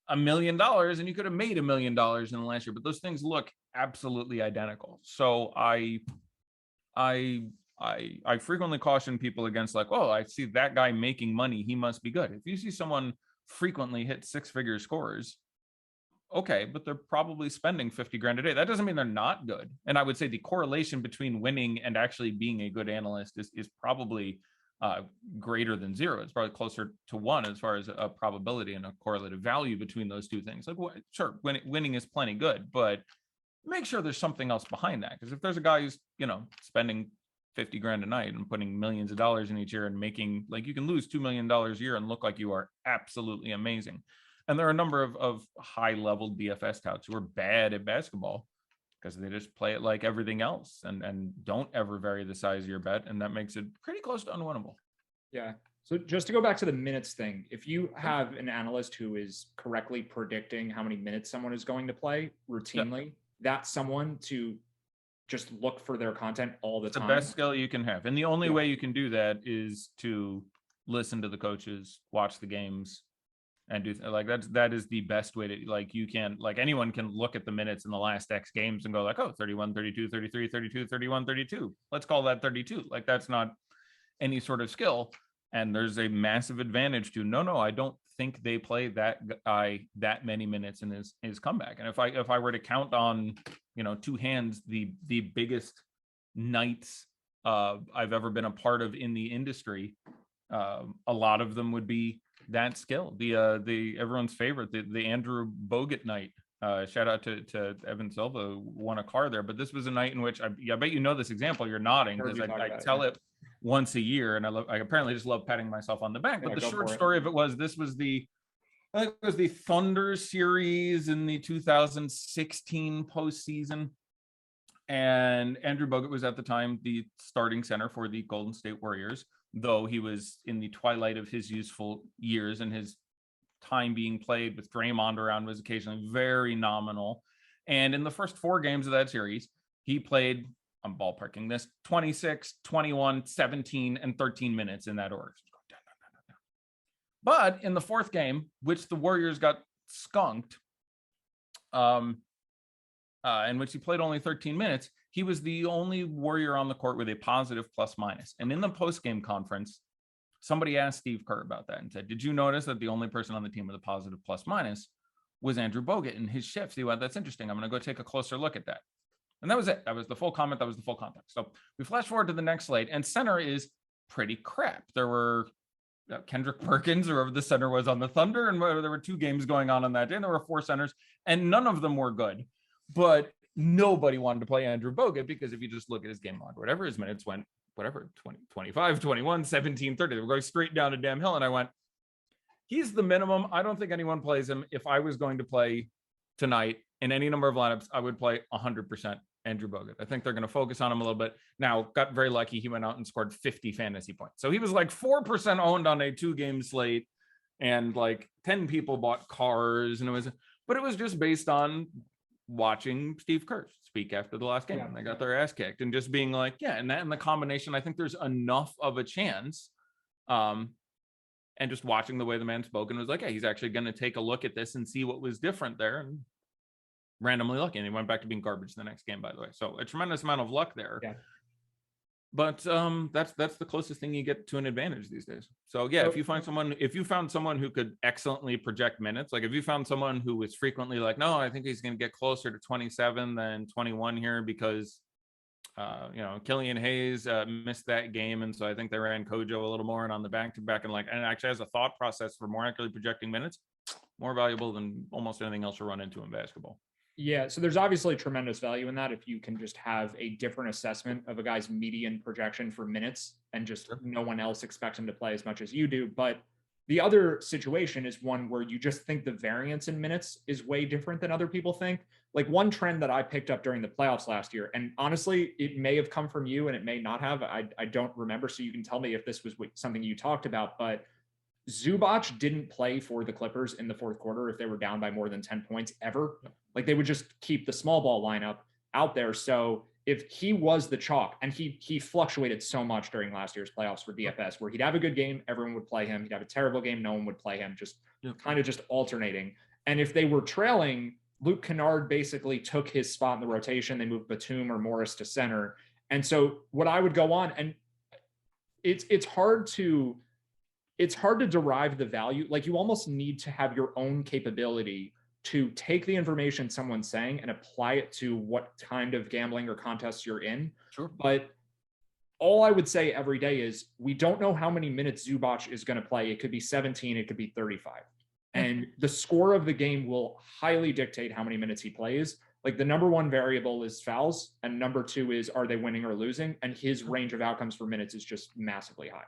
$1 million and you could have made $1 million in the last year. But those things look absolutely identical. So I frequently caution people against, like, oh, I see that guy making money, he must be good. If you see someone frequently hit 6-figure scores okay, but they're probably spending 50 grand a day. That doesn't mean they're not good. And I would say the correlation between winning and actually being a good analyst is probably greater than zero. It's probably closer to one as far as a probability and a correlative value between those two things. Like, sure, winning is plenty good, but make sure there's something else behind that. Because if there's a guy who's, spending 50 grand a night and putting millions of dollars in each year and making, like, you can lose $2 million a year and look like you are absolutely amazing. And there are a number of high level DFS touts who are bad at basketball because they just play it like everything else and don't ever vary the size of your bet. And that makes it pretty close to unwinnable. Yeah. So just to go back to the minutes thing, if you have an analyst who is correctly predicting how many minutes someone is going to play routinely, that's someone to just look for their content all the time. The best skill you can have. And the only way you can do that is to listen to the coaches, watch the games, and do like that is the best way to, like, you can, like, anyone can look at the minutes in the last X games and go like, oh, 31, 32, 33, 32, 31, 32. Let's call that 32. Like, that's not any sort of skill. And there's a massive advantage to no, I don't think they play that guy that many minutes in his comeback. And if I were to count on, two hands, the biggest nights I've ever been a part of in the industry, a lot of them would be that skill. The everyone's favorite, the Andrew Bogut night. Shout out to Evan Silva, who won a car there. But this was a night in which I bet you know this example. You're nodding because I tell it once a year, and I apparently just love patting myself on the back. But the short story of it was, this was I think it was the Thunder series in the 2016 postseason. And Andrew Bogut was at the time the starting center for the Golden State Warriors, though he was in the twilight of his useful years, and his time being played with Draymond around was occasionally very nominal. And in the first 4 games of that series, he played, I'm ballparking this, 26, 21, 17, and 13 minutes in that order. But in the 4th game, which the Warriors got skunked, in which he played only 13 minutes, he was the only Warrior on the court with a positive plus minus. And in the post-game conference, somebody asked Steve Kerr about that and said, did you notice that the only person on the team with a positive plus minus was Andrew Bogut in his shifts? He went, that's interesting. I'm going to go take a closer look at that. And that was it. That was the full comment. That was the full context. So we flash forward to the next slate, and center is pretty crap. There were Kendrick Perkins, or whoever the center was on the Thunder, and there were 2 games going on that day, and there were 4 centers, and none of them were good. But nobody wanted to play Andrew Bogut, because if you just look at his game log, whatever his minutes went, 20, 25, 21, 17, 30, they were going straight down a damn hill. And I went, he's the minimum. I don't think anyone plays him. If I was going to play tonight in any number of lineups, I would play 100% Andrew Bogut. I think they're going to focus on him a little bit. Now, got very lucky. He went out and scored 50 fantasy points. So he was like 4% owned on a 2-game slate, and like 10 people bought cars, and it was just based on watching Steve Kerr speak after the last game, and they got their ass kicked, and just being like, and the combination, I think there's enough of a chance. And just watching the way the man spoke, and was like, he's actually going to take a look at this and see what was different there, and randomly lucky. And he went back to being garbage the next game, by the way. So a tremendous amount of luck there. Yeah. But that's the closest thing you get to an advantage these days. So if you found someone who could excellently project minutes, like if you found someone who was frequently like, no, I think he's going to get closer to 27 than 21 here because Killian Hayes missed that game, and so I think they ran Kojo a little more, and on the back-to-back, and actually has a thought process for more accurately projecting minutes, more valuable than almost anything else you run into in basketball. Yeah, so there's obviously tremendous value in that if you can just have a different assessment of a guy's median projection for minutes, and just no one else expects him to play as much as you do. But the other situation is one where you just think the variance in minutes is way different than other people think. Like, one trend that I picked up during the playoffs last year, and honestly, it may have come from you and it may not have, I don't remember, so you can tell me if this was something you talked about, but Zubac didn't play for the Clippers in the 4th quarter if they were down by more than 10 points ever. Like, they would just keep the small ball lineup out there. So if he was the chalk, and he fluctuated so much during last year's playoffs for DFS, where he'd have a good game, everyone would play him. He'd have a terrible game, no one would play him, just kind of just alternating. And if they were trailing, Luke Kennard basically took his spot in the rotation. They moved Batum or Morris to center. And so what I would go on, and it's hard to derive the value. Like, you almost need to have your own capability to take the information someone's saying and apply it to what kind of gambling or contests you're in. Sure. But all I would say every day is we don't know how many minutes Zubac is going to play. It could be 17, it could be 35. And the score of the game will highly dictate how many minutes he plays. Like the number one variable is fouls, and number two is are they winning or losing? And his range of outcomes for minutes is just massively high.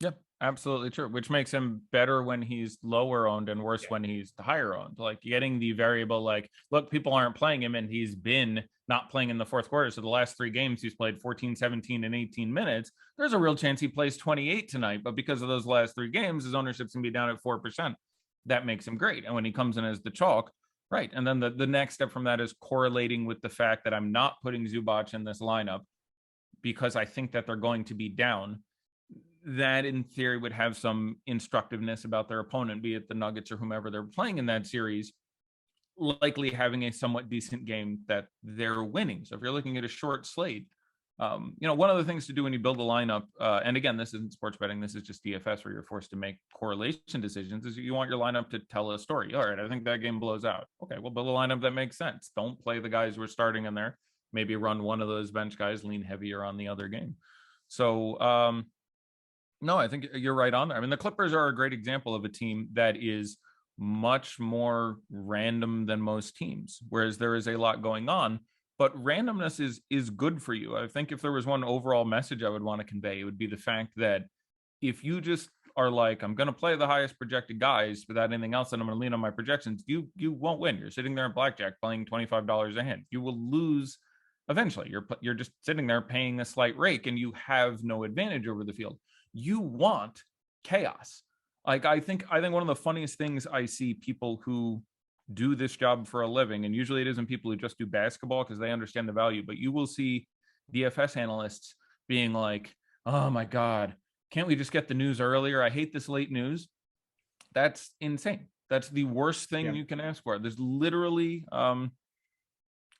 Yeah, absolutely true. Which makes him better when he's lower owned and worse when he's higher owned. Like getting the variable, like, look, people aren't playing him and he's been not playing in the fourth quarter. So the last 3 games he's played 14, 17, and 18 minutes. There's a real chance he plays 28 tonight. But because of those last 3 games, his ownership's gonna be down at 4%. That makes him great. And when he comes in as the chalk, right. And then the next step from that is correlating with the fact that I'm not putting Zubac in this lineup because I think that they're going to be down. That in theory would have some instructiveness about their opponent, be it the Nuggets or whomever they're playing in that series, likely having a somewhat decent game that they're winning. So if you're looking at a short slate, one of the things to do when you build a lineup, and again, this isn't sports betting, this is just DFS where you're forced to make correlation decisions, is you want your lineup to tell a story. All right, I think that game blows out. Okay, we'll build a lineup that makes sense. Don't play the guys who are starting in there. Maybe run one of those bench guys, lean heavier on the other game. So, no, I think you're right on there. I mean, the Clippers are a great example of a team that is much more random than most teams, whereas there is a lot going on. But randomness is good for you. I think if there was one overall message I would want to convey, it would be the fact that if you just are like, I'm going to play the highest projected guys without anything else, and I'm going to lean on my projections, you won't win. You're sitting there in blackjack playing $25 a hand. You will lose eventually. You're just sitting there paying a slight rake, and you have no advantage over the field. You want chaos. Like I think one of the funniest things I see people who do this job for a living, and usually it isn't people who just do basketball because they understand the value, but you will see DFS analysts being like, oh my God, can't we just get the news earlier? I hate this late news. That's insane. That's the worst thing you can ask for. There's literally,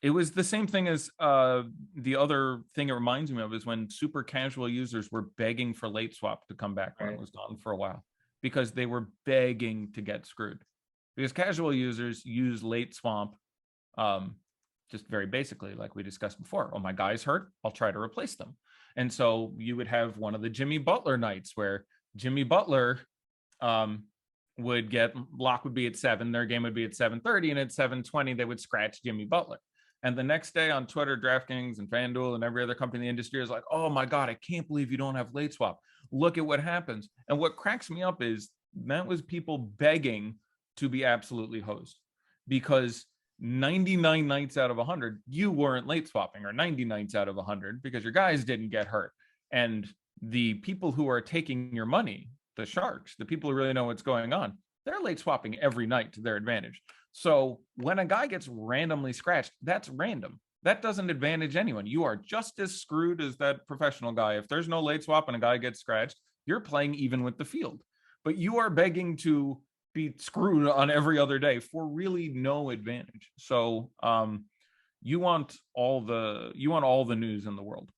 it was the same thing as the other thing it reminds me of is when super casual users were begging for late swap to come back when it was gone for a while, because they were begging to get screwed. Because casual users use late swamp just very basically, like we discussed before. Oh, my guy's hurt, I'll try to replace them. And so you would have one of the Jimmy Butler nights where Jimmy Butler would get, lock would be at 7, their game would be at 7:30, and at 7:20 they would scratch Jimmy Butler. And the next day on Twitter, DraftKings and FanDuel and every other company in the industry is like, oh my God, I can't believe you don't have late swap. Look at what happens. And what cracks me up is that was people begging to be absolutely hosed, because 99 nights out of 100, you weren't late swapping, or 90 nights out of 100 because your guys didn't get hurt. And the people who are taking your money, the sharks, the people who really know what's going on, they're late swapping every night to their advantage. So when a guy gets randomly scratched, that's random. That doesn't advantage anyone. You are just as screwed as that professional guy. If there's no late swap and a guy gets scratched, you're playing even with the field. But you are begging to be screwed on every other day for really no advantage. So you want all the news in the world.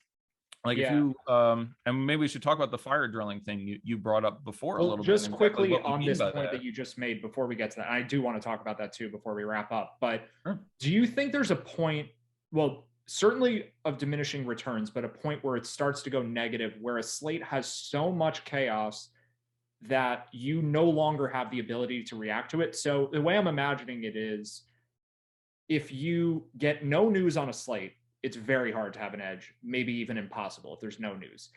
Like if you and maybe we should talk about the fire drilling thing you brought up before a little bit. Just quickly on this point that you just made before we get to that, I do want to talk about that too before we wrap up. But do you think there's a point, well, certainly of diminishing returns, but a point where it starts to go negative, where a slate has so much chaos that you no longer have the ability to react to it? So the way I'm imagining it is, if you get no news on a slate, it's very hard to have an edge, maybe even impossible if there's no news.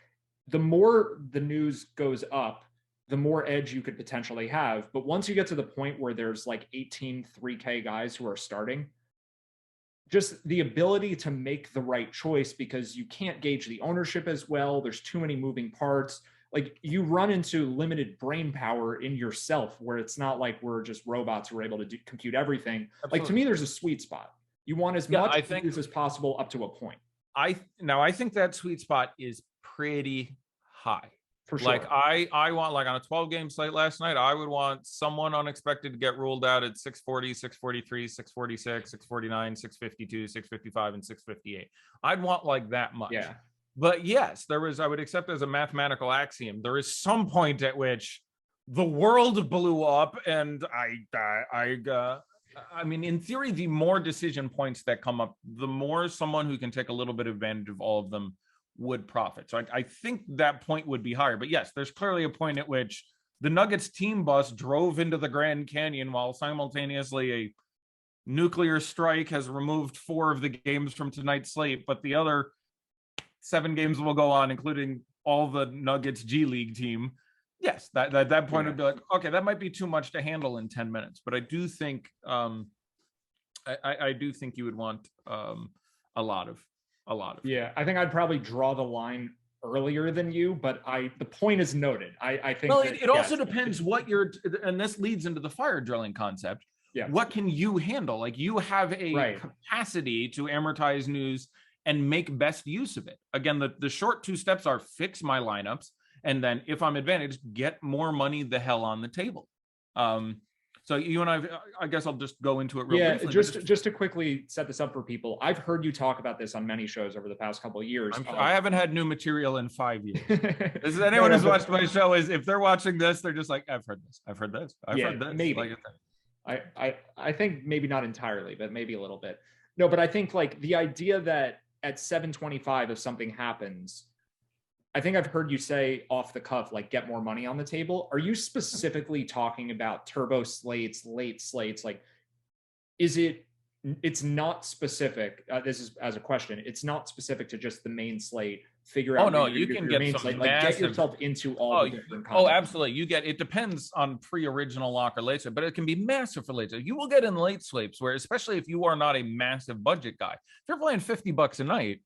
The more the news goes up, the more edge you could potentially have. But once you get to the point where there's like 18 3K guys who are starting, just the ability to make the right choice, because you can't gauge the ownership as well. There's too many moving parts. Like you run into limited brain power in yourself, where it's not like we're just robots who are able to compute everything. Absolutely. Like to me, there's a sweet spot. You want as much news as possible up to a point. I think that sweet spot is pretty high. For sure. Like I want, like on a 12-game slate last night, I would want someone unexpected to get ruled out at 640, 643, 646, 649, 652, 655, and 658. I'd want like that much. Yeah. But yes, I would accept as a mathematical axiom, there is some point at which the world blew up and I mean, in theory, the more decision points that come up, the more someone who can take a little bit of advantage of all of them would profit. So I think that point would be higher. But yes, there's clearly a point at which the Nuggets team bus drove into the Grand Canyon while simultaneously a nuclear strike has removed 4 of the games from tonight's slate, but the other 7 games will go on, including all the Nuggets G League team. Yes, that point would be like, okay, that might be too much to handle in 10 minutes. But I do think I do think you would want a lot of. Yeah, I think I'd probably draw the line earlier than you, but the point is noted. I think. Well, it also depends what you're, and this leads into the fire drilling concept. Yeah. What can you handle? Like, you have a capacity to amortize news and make best use of it. Again, the short 2 steps are fix my lineups, and then if I'm advantaged, get more money the hell on the table. So you and I guess I'll just go into it real briefly. Just to quickly set this up for people, I've heard you talk about this on many shows over the past couple of years. I haven't had new material in 5 years. This is anyone who's watched my show is, if they're watching this, they're just like, I've heard this. I've heard this. Maybe. Like, I think maybe not entirely, but maybe a little bit. No, but I think like the idea that at 725, if something happens, I think I've heard you say off the cuff, like, get more money on the table. Are you specifically talking about turbo slates, late slates? Like, it's not specific. This is as a question. It's not specific to just the main slate. Figure out. Oh no, you can get some slate. Like, get yourself into all the different content. Oh, absolutely. It depends on pre-original lock or late slate, but it can be massive for late slate. You will get in late slates where, especially if you are not a massive budget guy, if you're playing $50 a night,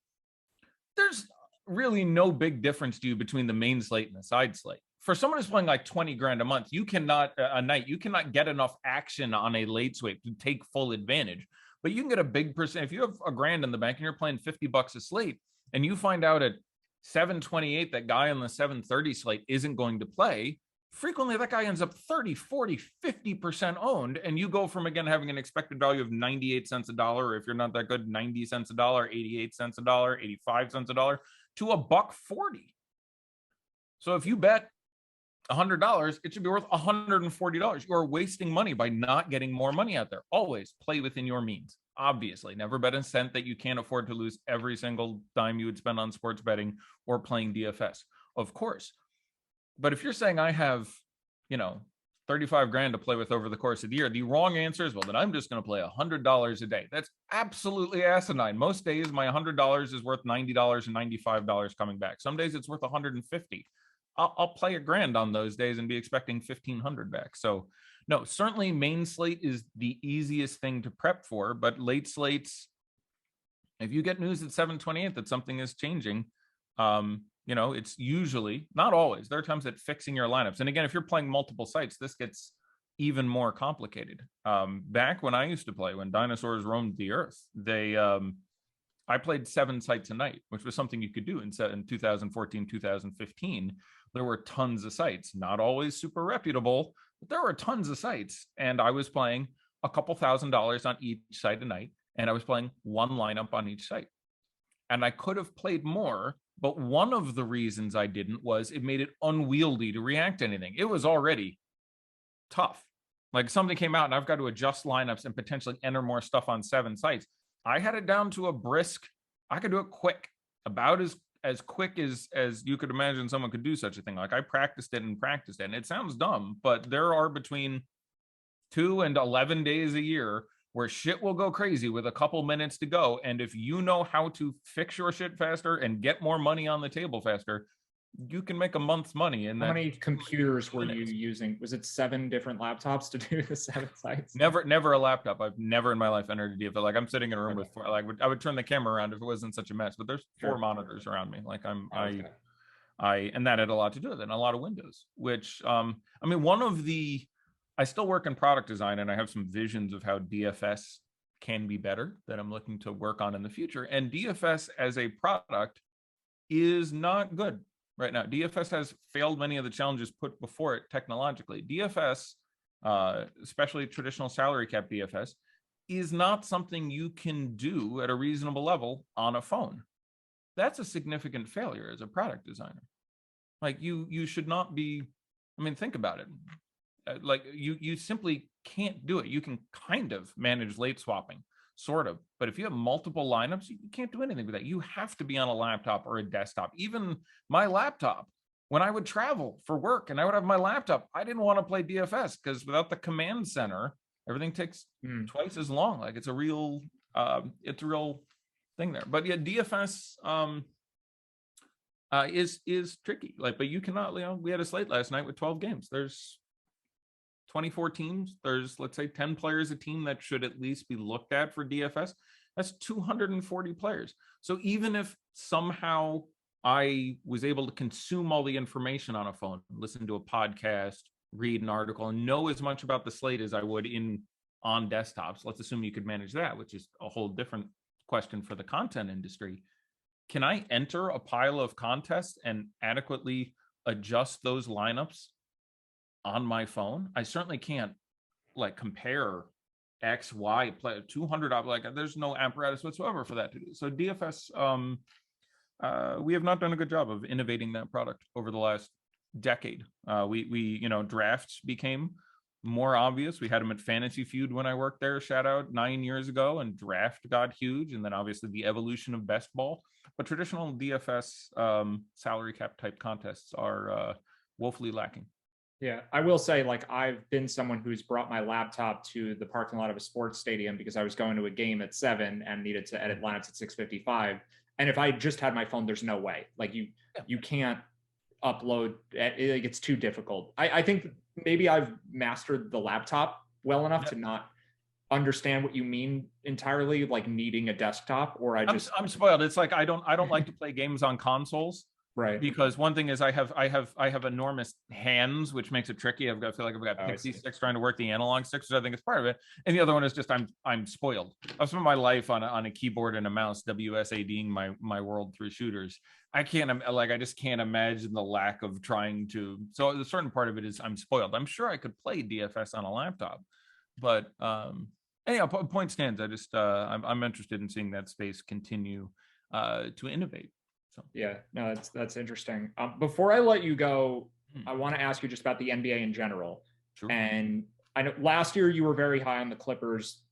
there's really no big difference to you between the main slate and the side slate. For someone who's playing like 20 grand a month, you cannot get enough action on a late slate to take full advantage. But you can get a big percent. If you have a grand in the bank and you're playing $50 a slate, and you find out at 728 that guy on the 730 slate isn't going to play, frequently that guy ends up 30, 40, 50% owned, and you go from, again, having an expected value of 98 cents a dollar, or if you're not that good, 90 cents a dollar, 88 cents a dollar, 85 cents a dollar, to $1.40. So if you bet $100, it should be worth $140. You are wasting money by not getting more money out there. Always play within your means. Obviously, never bet a cent that you can't afford to lose every single dime you would spend on sports betting or playing DFS, of course. But if you're saying I have, 35 grand to play with over the course of the year, the wrong answer is, well, then I'm just going to play $100 a day. That's absolutely asinine. Most days, my $100 is worth $90 and $95 coming back. Some days it's worth $150. I'll play a grand on those days and be expecting $1,500 back. So no, certainly main slate is the easiest thing to prep for, but late slates, if you get news at 728 that something is changing, it's usually, not always, there are times that fixing your lineups. And again, if you're playing multiple sites, this gets even more complicated. Back when I used to play, when dinosaurs roamed the earth, I played 7 sites a night, which was something you could do in 2014, 2015. There were tons of sites, not always super reputable, but there were tons of sites. And I was playing a couple $1,000s on each site a night, and I was playing one lineup on each site. And I could have played more, but one of the reasons I didn't was it made it unwieldy to react to anything. It was already tough. Like, something came out and I've got to adjust lineups and potentially enter more stuff on 7 sites. I had it down to a brisk, I could do it quick, about as quick as you could imagine someone could do such a thing. Like, I practiced it, and it sounds dumb, but there are between 2 and 11 days a year where shit will go crazy with a couple minutes to go. And if you know how to fix your shit faster and get more money on the table faster, you can make a month's money. And how many computers were you using? Was it 7 different laptops to do the 7 sites? Never a laptop. I've never in my life entered a DFS. Like, I'm sitting in a room with 4, like, I would turn the camera around if it wasn't such a mess, but there's 4 monitors around me. Like, and that had a lot to do with it, and a lot of windows, which, I still work in product design, and I have some visions of how DFS can be better that I'm looking to work on in the future. And DFS as a product is not good right now. DFS has failed many of the challenges put before it technologically. DFS, especially traditional salary cap DFS, is not something you can do at a reasonable level on a phone. That's a significant failure as a product designer. Like, you should not be, think about it. like you simply can't do it. You can kind of manage late swapping, sort of, but if you have multiple lineups, you can't do anything with that. You have to be on a laptop or a desktop. Even my laptop, when I would travel for work and I would have my laptop, I didn't want to play DFS because without the command center, everything takes twice as long. Like it's a real thing there. But yeah, DFS is tricky. Like, but you cannot, we had a slate last night with 12 games. There's 24 teams. There's, let's say, 10 players a team that should at least be looked at for DFS. That's 240 players. So even if somehow I was able to consume all the information on a phone, listen to a podcast, read an article, and know as much about the slate as I would on desktops, let's assume you could manage that, which is a whole different question for the content industry. Can I enter a pile of contests and adequately adjust those lineups on my phone? I certainly can't like compare X, Y, play 200 up. Like there's no apparatus whatsoever for that to do. So DFS, we have not done a good job of innovating that product over the last decade. We drafts became more obvious. We had them at Fantasy Feud when I worked there, shout out, 9 years ago, and draft got huge. And then obviously the evolution of best ball. But traditional DFS salary cap type contests are woefully lacking. Yeah, I will say, like, I've been someone who's brought my laptop to the parking lot of a sports stadium because I was going to a game at 7 and needed to edit lineups at 6:55. And if I just had my phone, there's no way. Like you can't upload. It's too difficult. I think maybe I've mastered the laptop well enough to not understand what you mean entirely, like needing a desktop, or I'm spoiled. It's like I don't like to play games on consoles. Right. Because one thing is I have enormous hands, which makes it tricky. I feel like I've got pixie sticks trying to work the analog sticks, which I think is part of it. And the other one is just I'm spoiled. I've spent my life on a keyboard and a mouse, WSADing my world through shooters. I just can't imagine the lack of trying to. So a certain part of it is I'm spoiled. I'm sure I could play DFS on a laptop, but anyhow, point stands. I'm interested in seeing that space continue to innovate. Yeah, no, that's interesting. Before I let you go, I want to ask you just about the NBA in general. Sure. And I know last year you were very high on the Clippers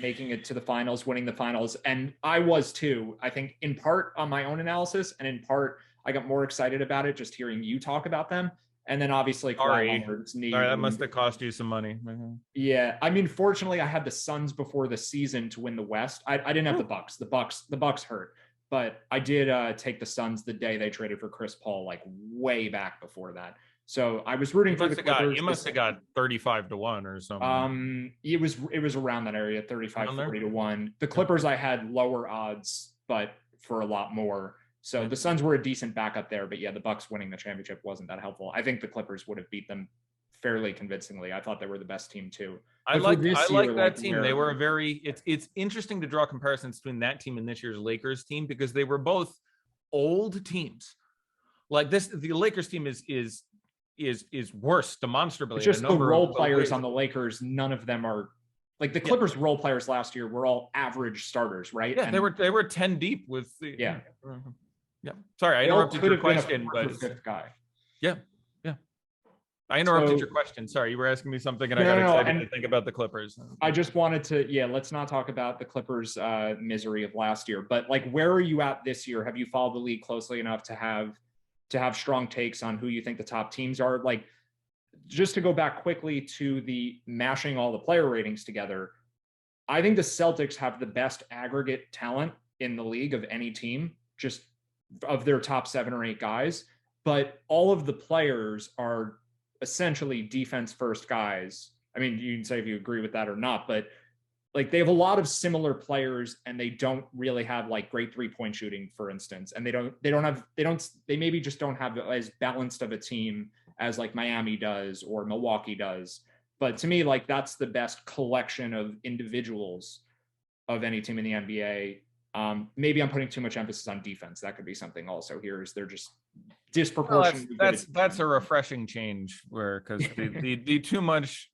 making it to the finals, winning the finals, and I was too. I think in part on my own analysis, and in part I got more excited about it just hearing you talk about them. And then obviously Sorry, that must have cost you some money. Yeah, I mean, fortunately, I had the Suns before the season to win the West. I didn't have the Bucks. The Bucks hurt. But I did take the Suns the day they traded for Chris Paul, like way back before that. So I was rooting for the Clippers. You must have got 35-1 or something. It was around that area, 35-40-1. The Clippers I had lower odds, but for a lot more. So the Suns were a decent backup there. But yeah, the Bucks winning the championship wasn't that helpful. I think the Clippers would have beat them fairly convincingly. I thought they were the best team too. I like that team. They were it's interesting to draw comparisons between that team and this year's Lakers team because they were both old teams. Like the Lakers team is worse demonstrably. It's just the role players on the Lakers, none of them are like the Clippers role players last year were all average starters, right? Yeah, and they were 10 deep with the Yeah. Sorry, I interrupted your question, but fifth guy. Yeah. I interrupted your question. Sorry, you were asking me something and I got excited to think about the Clippers. I just wanted to, let's not talk about the Clippers misery of last year, but like, where are you at this year? Have you followed the league closely enough to have strong takes on who you think the top teams are? Like, just to go back quickly to the mashing all the player ratings together, I think the Celtics have the best aggregate talent in the league of any team, just of their top 7 or 8 guys, but all of the players are essentially defense first guys. I mean, you can say if you agree with that or not, but like they have a lot of similar players and they don't really have like great 3-point shooting, for instance. And they maybe just don't have as balanced of a team as like Miami does or Milwaukee does. But to me, like that's the best collection of individuals of any team in the NBA. Maybe I'm putting too much emphasis on defense. That could be something also here is they're just disproportionately. That's a refreshing change where because the too much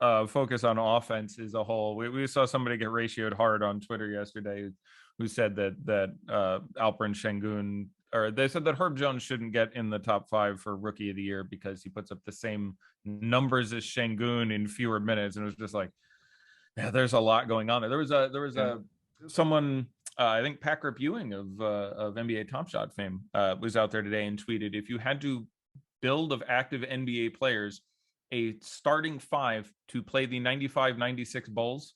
focus on offense as a whole. We saw somebody get ratioed hard on Twitter yesterday who said that Alperen Şengün or they said that Herb Jones shouldn't get in the top 5 for rookie of the year because he puts up the same numbers as Şengün in fewer minutes. And it was just like, yeah, there's a lot going on there. There was someone, I think Patrick Ewing of NBA Top Shot fame was out there today and tweeted, if you had to build of active NBA players a starting 5 to play the 95-96 Bulls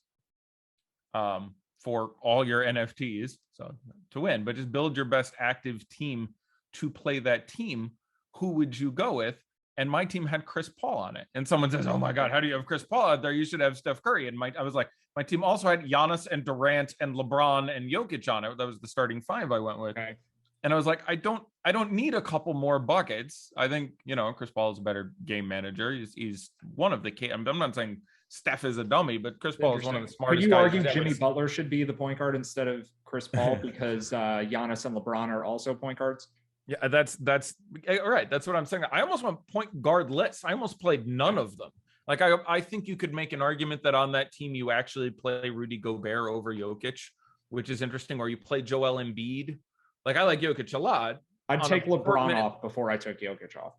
for all your NFTs, so to win, but just build your best active team to play that team, who would you go with? And my team had Chris Paul on it. And someone says, oh my God, how do you have Chris Paul out there? You should have Steph Curry. And I was like, my team also had Giannis and Durant and LeBron and Jokic on it. That was the starting 5 I went with. Okay. And I was like, I don't need a couple more buckets. I think, Chris Paul is a better game manager. He's one of the key. I'm not saying Steph is a dummy, but Chris Paul is one of the smartest guys. Could you argue Jimmy Butler should be the point guard instead of Chris Paul because Giannis and LeBron are also point guards? Yeah, that's all right. That's what I'm saying. I almost went point guardless. I almost played none of them. Like I think you could make an argument that on that team you actually play Rudy Gobert over Jokic, which is interesting, or you play Joel Embiid. Like I like Jokic a lot. I'd take LeBron off before I took Jokic off.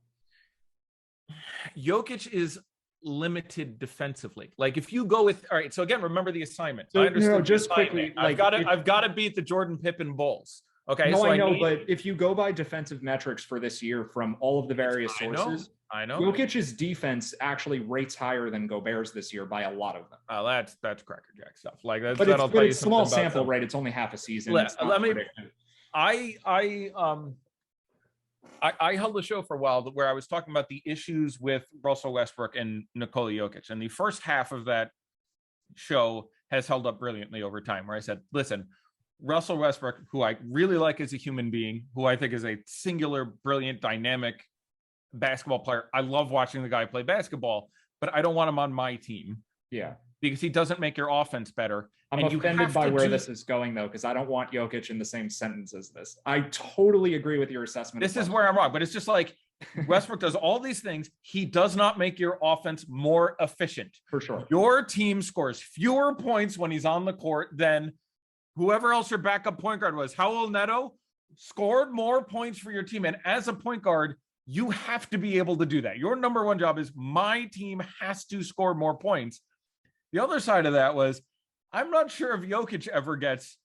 Jokic is limited defensively. Like if you go with, all right, so again, remember the assignment. So, I understand. Just quickly, I've got to beat the Jordan Pippen Bulls. Okay. No, so I know, but if you go by defensive metrics for this year from all of the various sources, I know. Jokic's defense actually rates higher than Gobert's this year by a lot of them. Oh, that's crackerjack stuff. Like that's, but it's small sample, right? It's only half a season. Let me. I held a show for a while where I was talking about the issues with Russell Westbrook and Nikola Jokic, and the first half of that show has held up brilliantly over time. Where I said, listen. Russell Westbrook, who I really like as a human being, who I think is a singular, brilliant, dynamic basketball player. I love watching the guy play basketball, but I don't want him on my team. Yeah. Because he doesn't make your offense better. I'm offended by where this is going, though, because I don't want Jokic in the same sentence as this. I totally agree with your assessment. This is where I'm wrong, but it's just like Westbrook does all these things. He does not make your offense more efficient. For sure. Your team scores fewer points when he's on the court than whoever else your backup point guard was. Raul Neto scored more points for your team. And as a point guard, you have to be able to do that. Your number one job is my team has to score more points. The other side of that was, I'm not sure if Jokic ever gets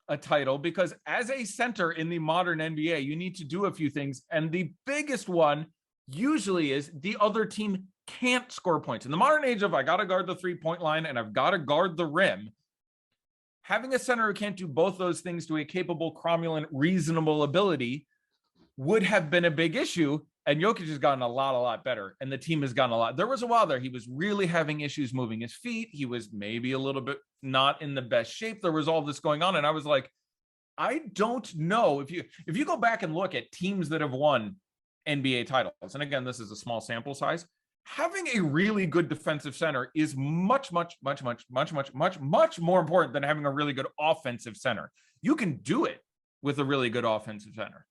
a title because as a center in the modern NBA, you need to do a few things. And the biggest one usually is the other team can't score points. In the modern age of I got to guard the 3-point line and I've got to guard the rim, having a center who can't do both those things to a capable, cromulent, reasonable ability would have been a big issue. And Jokic has gotten a lot better. And the team has gotten a lot. There was a while there, he was really having issues moving his feet. He was maybe a little bit not in the best shape. There was all this going on. And I was like, I don't know if you go back and look at teams that have won NBA titles. And again, this is a small sample size. Having a really good defensive center is much more important than having a really good offensive center. You can do it with a really good offensive center.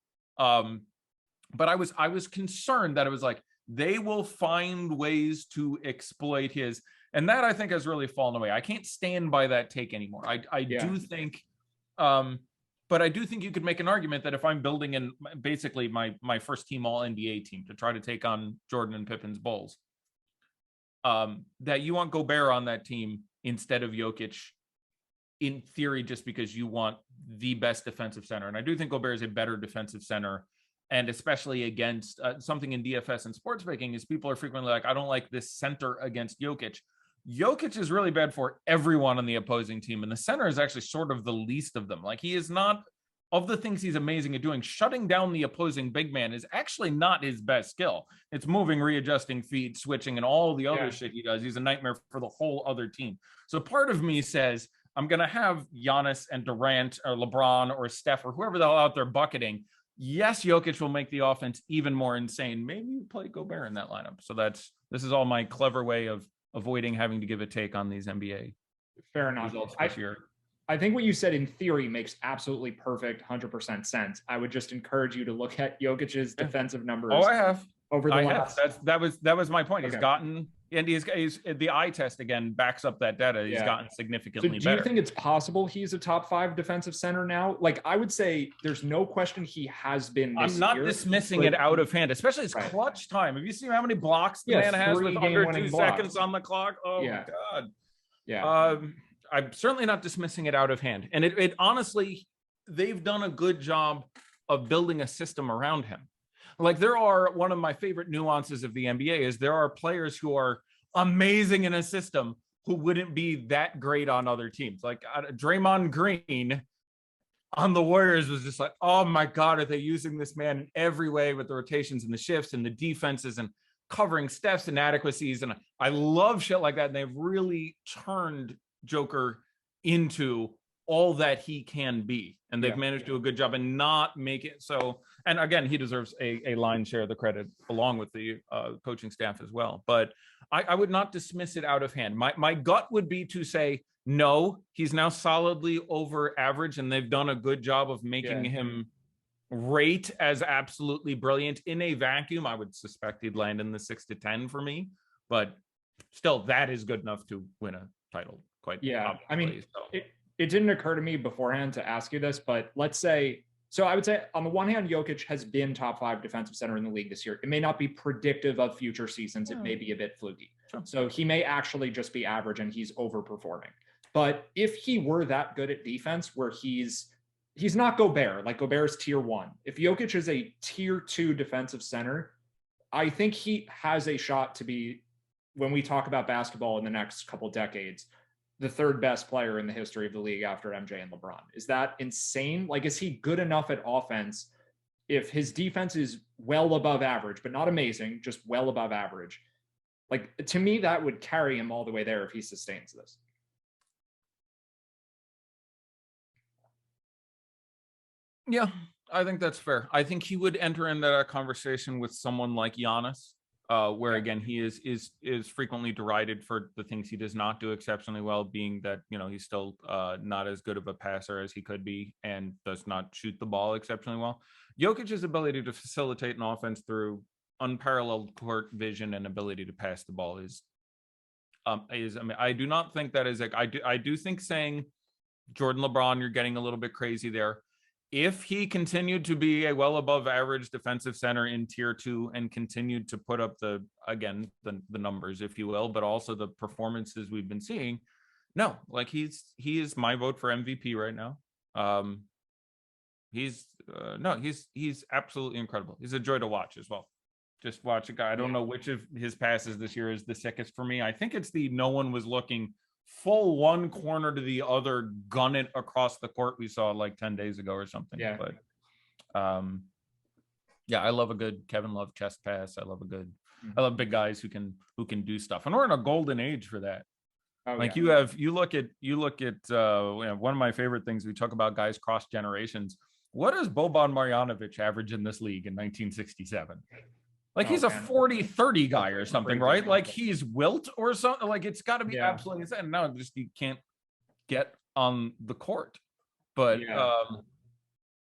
But I was concerned that it was like, they will find ways to exploit his, and that I think has really fallen away. I can't stand by that take anymore. I do think, but I do think you could make an argument that if I'm building in basically my first team all NBA team to try to take on Jordan and Pippen's Bulls, that you want Gobert on that team instead of Jokic in theory, just because you want the best defensive center. And I do think Gobert is a better defensive center. And especially against something in DFS and sports making is people are frequently like, I don't like this center against Jokic. Jokic is really bad for everyone on the opposing team. And the center is actually sort of the least of them. Like he is not, of the things he's amazing at doing, shutting down the opposing big man is actually not his best skill. It's moving, readjusting feet, switching, and all the other shit he does. He's a nightmare for the whole other team. So part of me says, I'm going to have Giannis and Durant or LeBron or Steph or whoever the hell out there bucketing. Yes, Jokic will make the offense even more insane. Maybe you play Gobert in that lineup. So this is all my clever way of avoiding having to give a take on these NBA. Fair enough. I think what you said in theory makes absolutely perfect 100% sense. I would just encourage you to look at Jokic's defensive numbers. Oh, I have. over the last. That was my point. He's Okay. gotten, and he's the eye test again backs up that data. He's gotten significantly better. So do you think it's possible he's a top 5 defensive center now? Like, I would say there's no question he has been this I'm not year, dismissing it out of hand, especially his clutch time. Have you seen how many blocks the man has with under 2 seconds on the clock? Oh my God. Yeah. I'm certainly not dismissing it out of hand. And it honestly, they've done a good job of building a system around him. Like, there are, one of my favorite nuances of the NBA is there are players who are amazing in a system who wouldn't be that great on other teams. Like Draymond Green on the Warriors was just like, oh my God, are they using this man in every way with the rotations and the shifts and the defenses and covering Steph's inadequacies? And I love shit like that. And they've really turned Joker into all that he can be, and they've managed to do a good job and not make it so. And again, he deserves a lion's share of the credit along with the coaching staff as well. But I would not dismiss it out of hand. My gut would be to say, no, he's now solidly over average, and they've done a good job of making him rate as absolutely brilliant. In a vacuum, I would suspect he'd land in the 6 to 10 for me, but still, that is good enough to win a title. I mean, it didn't occur to me beforehand to ask you this, but let's say, so I would say on the one hand, Jokic has been top 5 defensive center in the league this year. It may not be predictive of future seasons. It may be a bit fluky. Sure. So he may actually just be average and he's overperforming. But if he were that good at defense, where he's not Gobert, like Gobert's tier 1. If Jokic is a tier 2 defensive center, I think he has a shot to be, when we talk about basketball in the next couple decades, the 3rd best player in the history of the league after MJ and LeBron. Is that insane? Like, is he good enough at offense if his defense is well above average, but not amazing, just well above average? Like, to me, that would carry him all the way there if he sustains this. Yeah, I think that's fair. I think he would enter into that conversation with someone like Giannis, where again he is frequently derided for the things he does not do exceptionally well, being that he's still not as good of a passer as he could be and does not shoot the ball exceptionally well. Jokic's ability to facilitate an offense through unparalleled court vision and ability to pass the ball is I mean, I do not think that is like, I do think saying Jordan LeBron, you're getting a little bit crazy there. If he continued to be a well above average defensive center in tier 2 and continued to put up the numbers, if you will, but also the performances we've been seeing, no, like he is my vote for MVP right now. He's absolutely incredible. He's a joy to watch as well. Just watch a guy. I don't know which of his passes this year is the sickest for me. I think it's the no one was looking full one corner to the other, gun it across the court we saw like 10 days ago or something. Yeah. But I love a good Kevin Love chest pass. I love big guys who can do stuff. And we're in a golden age for that. You look at one of my favorite things we talk about, guys cross generations. What does Boban Marjanovic average in this league in 1967? Like he's a 40-30 guy or something, right? Like he's Wilt or something. Like it's got to be absolutely insane. No, just you can't get on the court. But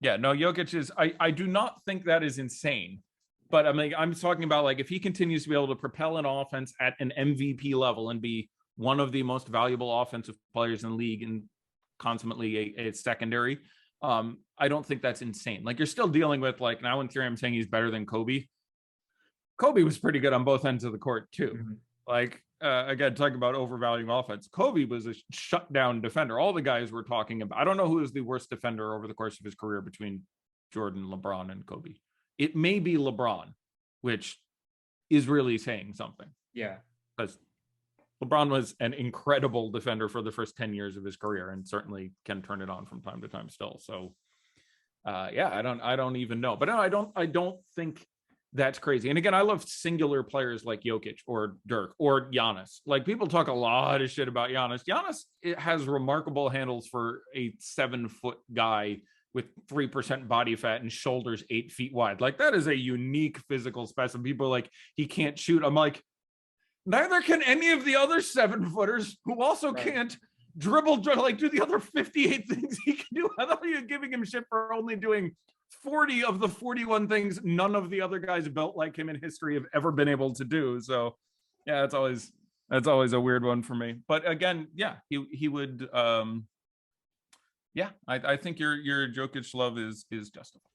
Jokic is. I do not think that is insane. But I mean, I'm talking about like if he continues to be able to propel an offense at an MVP level and be one of the most valuable offensive players in the league and consummately a secondary, I don't think that's insane. Like you're still dealing with like now in theory, I'm saying he's better than Kobe. Kobe was pretty good on both ends of the court too. Mm-hmm. Like again, talking about overvaluing offense, Kobe was a shutdown defender. All the guys we're talking about, I don't know who is the worst defender over the course of his career between Jordan, LeBron, and Kobe. It may be LeBron, which is really saying something. Yeah, because LeBron was an incredible defender for the first 10 years of his career and certainly can turn it on from time to time still. So I don't even know. But no, I don't think that's crazy. And again, I love singular players like Jokic or Dirk or Giannis. Like people talk a lot of shit about Giannis. Giannis, it has remarkable handles for a 7-foot guy with 3% body fat and shoulders 8 feet wide. Like that is a unique physical specimen. People are like, he can't shoot. I'm like, neither can any of the other 7-footers who also can't dribble, like do the other 58 things he can do. I thought you were giving him shit for only doing 40 of the 41 things none of the other guys built like him in history have ever been able to do. So yeah, that's always a weird one for me. But again, yeah, he would yeah, I think your Jokic love is justified.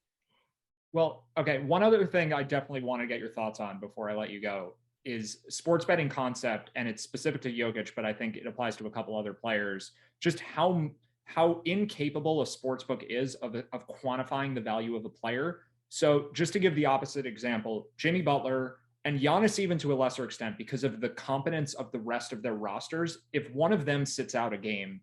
Well, okay, one other thing I definitely want to get your thoughts on before I let you go is sports betting concept, and it's specific to Jokic, but I think it applies to a couple other players. Just how incapable a sportsbook is of quantifying the value of a player. So just to give the opposite example, Jimmy Butler and Giannis, even to a lesser extent, because of the competence of the rest of their rosters, if one of them sits out a game,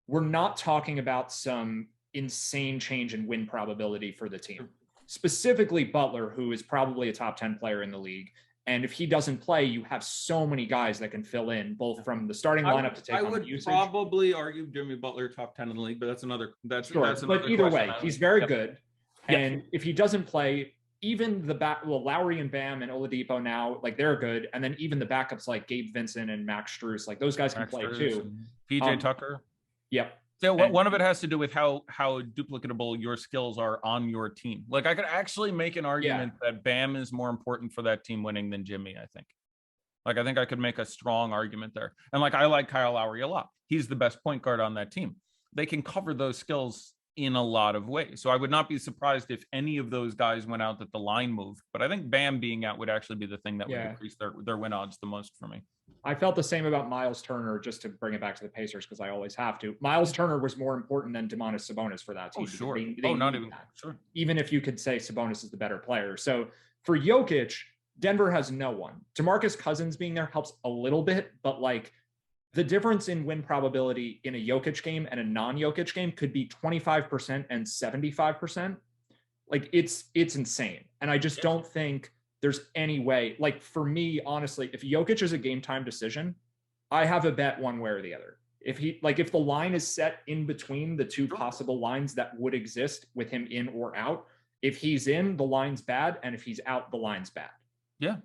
we're not talking about some insane change in win probability for the team. Specifically Butler, who is probably a top 10 player in the league. And if he doesn't play, you have so many guys that can fill in, both from the starting lineup to take on the usage. I would probably argue Jimmy Butler top 10 in the league, but that's another. That's another. But either way, he's very good. And if he doesn't play, even the Lowry and Bam and Oladipo now, like they're good. And then even the backups like Gabe Vincent and Max Strus, like those guys can play too. PJ Tucker. Yep. So one of it has to do with how duplicatable your skills are on your team. Like I could actually make an argument that Bam is more important for that team winning than Jimmy, I think. Like I think I could make a strong argument there. And like I like Kyle Lowry a lot. He's the best point guard on that team. They can cover those skills in a lot of ways. So I would not be surprised if any of those guys went out that the line moved. But I think Bam being out would actually be the thing that would increase their win odds the most for me. I felt the same about Miles Turner, just to bring it back to the Pacers, because I always have to. Miles Turner was more important than Domantas Sabonis for that team. Oh, sure. Not even that. Sure. Even if you could say Sabonis is the better player. So for Jokic, Denver has no one. DeMarcus Cousins being there helps a little bit, but like the difference in win probability in a Jokic game and a non-Jokic game could be 25% and 75%. Like it's insane. And I just don't think there's any way, like for me, honestly, if Jokic is a game time decision, I have a bet one way or the other. If the line is set in between the two possible lines that would exist with him in or out, if he's in, the line's bad. And if he's out, the line's bad. Yeah.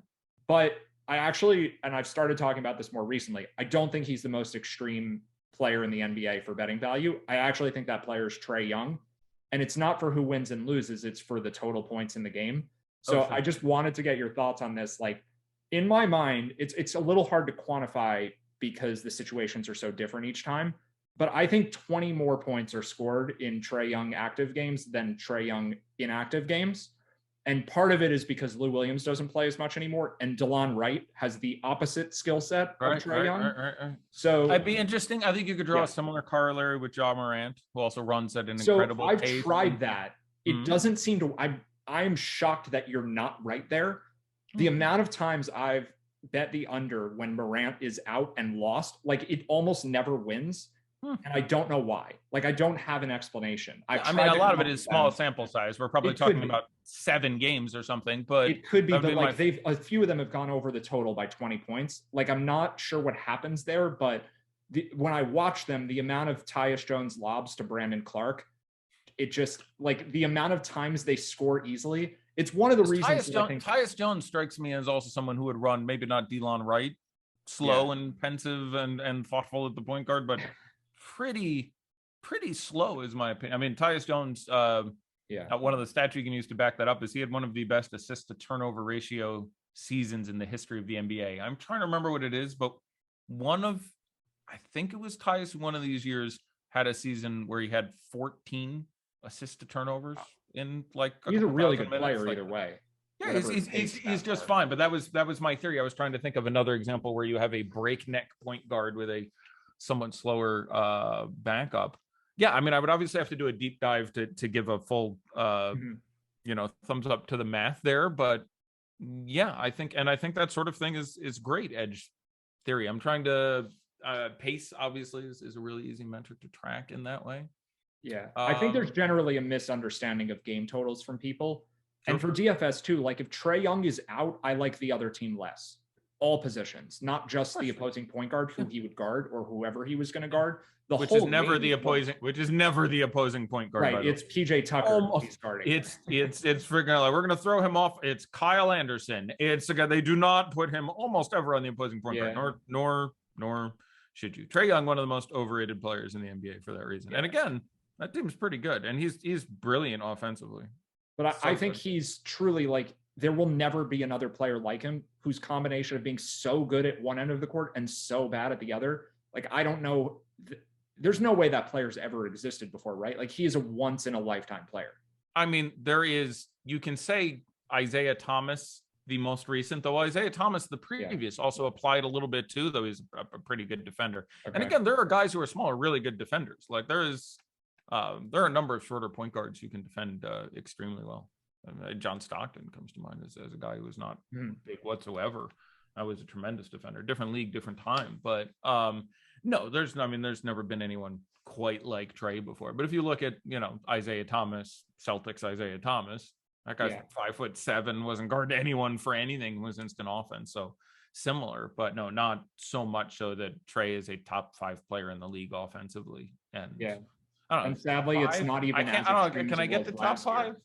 But I actually, and I've started talking about this more recently, I don't think he's the most extreme player in the NBA for betting value. I actually think that player is Trae Young. And it's not for who wins and loses, it's for the total points in the game. So I just wanted to get your thoughts on this. Like in my mind, it's a little hard to quantify because the situations are so different each time. But I think 20 more points are scored in Trae Young active games than Trae Young inactive games. And part of it is because Lou Williams doesn't play as much anymore. And DeLon Wright has the opposite skill set of Trae Young. Right. So that'd be interesting. I think you could draw a similar corollary with Ja Morant, who also runs at an incredible pace. So I've tried that. It doesn't seem to, I'm shocked that you're not right there. The amount of times I've bet the under when Morant is out and lost, like it almost never wins. And I don't know why. Like I don't have an explanation. I mean, a lot of it is small sample size. We're probably talking about 7 games or something, but it could be. But like a few of them have gone over the total by 20 points. Like I'm not sure what happens there, but when I watch them, the amount of Tyus Jones lobs to Brandon Clark, it just like the amount of times they score easily. It's one of the reasons Tyus Jones strikes me as also someone who would run, maybe not DeLon Wright, slow and pensive and thoughtful at the point guard, but pretty slow is my opinion. I mean, Tyus Jones, one of the stats you can use to back that up is he had one of the best assist to turnover ratio seasons in the history of the NBA. I'm trying to remember what it is, but I think it was Tyus one of these years had a season where he had 14 assist to turnovers in like he's a really good player either way. Yeah, he's just fine. But that was my theory. I was trying to think of another example where you have a breakneck point guard with a somewhat slower backup. Yeah, I mean, I would obviously have to do a deep dive to give a full thumbs up to the math there. But yeah, I think that sort of thing is great edge theory. I'm trying to pace obviously is a really easy metric to track in that way. Yeah, I think there's generally a misunderstanding of game totals from people. And for DFS too, like if Trae Young is out, I like the other team less. All positions, not just the opposing point guard who he would guard or whoever he was going to guard. Which is never the opposing point guard. Right, it's PJ Tucker he's guarding. It's freaking like we're going to throw him off. It's Kyle Anderson. It's a guy they do not put him almost ever on the opposing point guard. Nor should you. Trae Young, one of the most overrated players in the NBA for that reason. And again, that team's pretty good, and he's brilliant offensively. But I think he's truly like, there will never be another player like him whose combination of being so good at one end of the court and so bad at the other. Like, I don't know. There's no way that player's ever existed before, right? Like, he is a once in a lifetime player. I mean, you can say Isaiah Thomas, the most recent, though Isaiah Thomas, the previous, also applied a little bit too, though he's a pretty good defender. Okay. And again, there are guys who are smaller, really good defenders. Like there are a number of shorter point guards who can defend extremely well. John Stockton comes to mind as a guy who was not big whatsoever. I was a tremendous defender, different league, different time. But no, there's never been anyone quite like Trey before. But if you look at, Isaiah Thomas, Celtics, Isaiah Thomas, that guy's 5'7", wasn't guarding anyone for anything, was instant offense. So similar, but no, not so much so that Trey is a top 5 player in the league offensively. And I don't know, and sadly, it's not even. Can I get the top 5?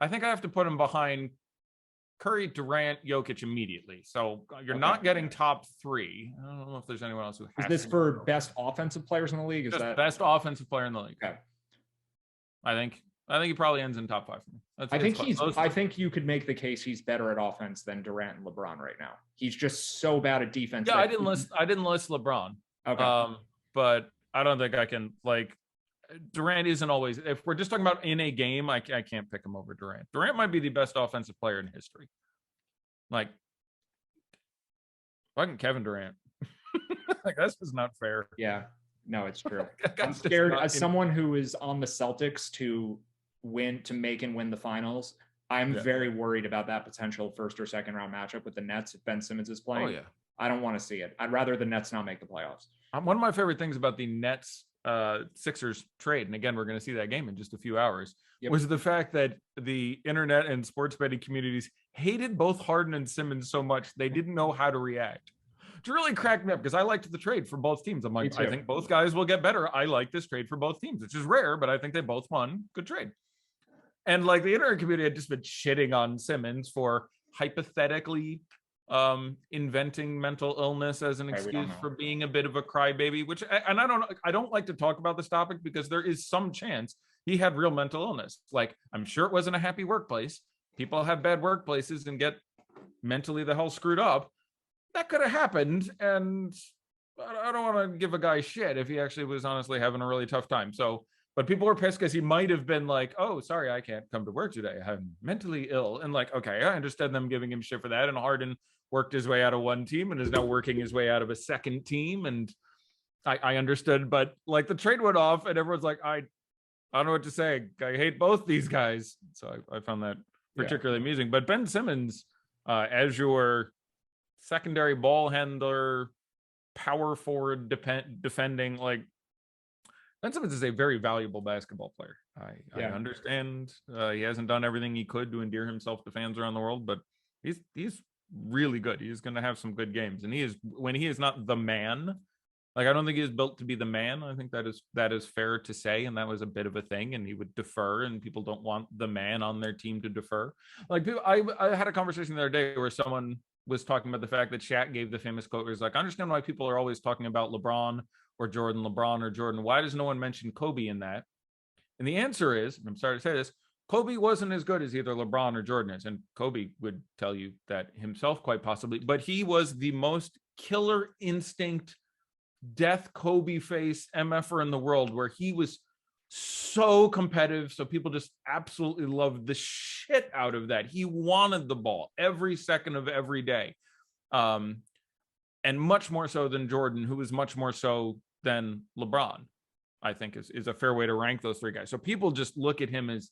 I think I have to put him behind Curry, Durant, Jokic immediately. So you're not getting top 3. I don't know if there's anyone else who has. Is this for best offensive players in the league? Is just that best offensive player in the league? Okay. I think he probably ends in top 5 for me. I think you could make the case he's better at offense than Durant and LeBron right now. He's just so bad at defense. Yeah, I didn't list LeBron. Okay. But I don't think I can Durant isn't always, if we're just talking about in a game, I can't pick him over Durant. Durant might be the best offensive player in history. Like, fucking Kevin Durant. That's just not fair. Yeah, no, it's true. I'm scared as someone who is on the Celtics to make and win the finals. I'm very worried about that potential first or second round matchup with the Nets if Ben Simmons is playing. Oh, yeah. I don't want to see it. I'd rather the Nets not make the playoffs. One of my favorite things about the Nets Sixers trade, and again, we're going to see that game in just a few hours, was the fact that the internet and sports betting communities hated both Harden and Simmons so much they didn't know how to react. It really cracked me up because I liked the trade for both teams. I'm like, I think both guys will get better. I like this trade for both teams, which is rare, but I think they both won. Good trade. And the internet community had just been shitting on Simmons for hypothetically inventing mental illness as an excuse for being a bit of a crybaby, which, and I don't like to talk about this topic because there is some chance he had real mental illness. I'm sure it wasn't a happy workplace. People have bad workplaces and get mentally the hell screwed up. That could have happened. And I don't want to give a guy shit if he actually was honestly having a really tough time. So, but people were pissed because he might have been like, oh, sorry, I can't come to work today. I'm mentally ill. And okay, I understand them giving him shit for that. And Harden worked his way out of one team and is now working his way out of a second team. And I understood, but the trade went off and everyone's like, I don't know what to say. I hate both these guys. So I found that particularly amusing. But Ben Simmons, as your secondary ball handler, power forward defending, Ben Simmons is a very valuable basketball player. I understand he hasn't done everything he could to endear himself to fans around the world, but he's really good. He's going to have some good games, and when he is not the man. I don't think he is built to be the man. I think that is fair to say, and that was a bit of a thing. And he would defer, and people don't want the man on their team to defer. I had a conversation the other day where someone was talking about the fact that Shaq gave the famous quote where he's like, I understand why people are always talking about LeBron or Jordan. Why does no one mention Kobe in that? And the answer is, and I'm sorry to say this, Kobe wasn't as good as either LeBron or Jordan is. And Kobe would tell you that himself quite possibly, but he was the most killer instinct, death Kobe face MFer in the world, where he was so competitive. So people just absolutely loved the shit out of that. He wanted the ball every second of every day. And much more so than Jordan, who was much more so than LeBron, I think is a fair way to rank those three guys. So people just look at him as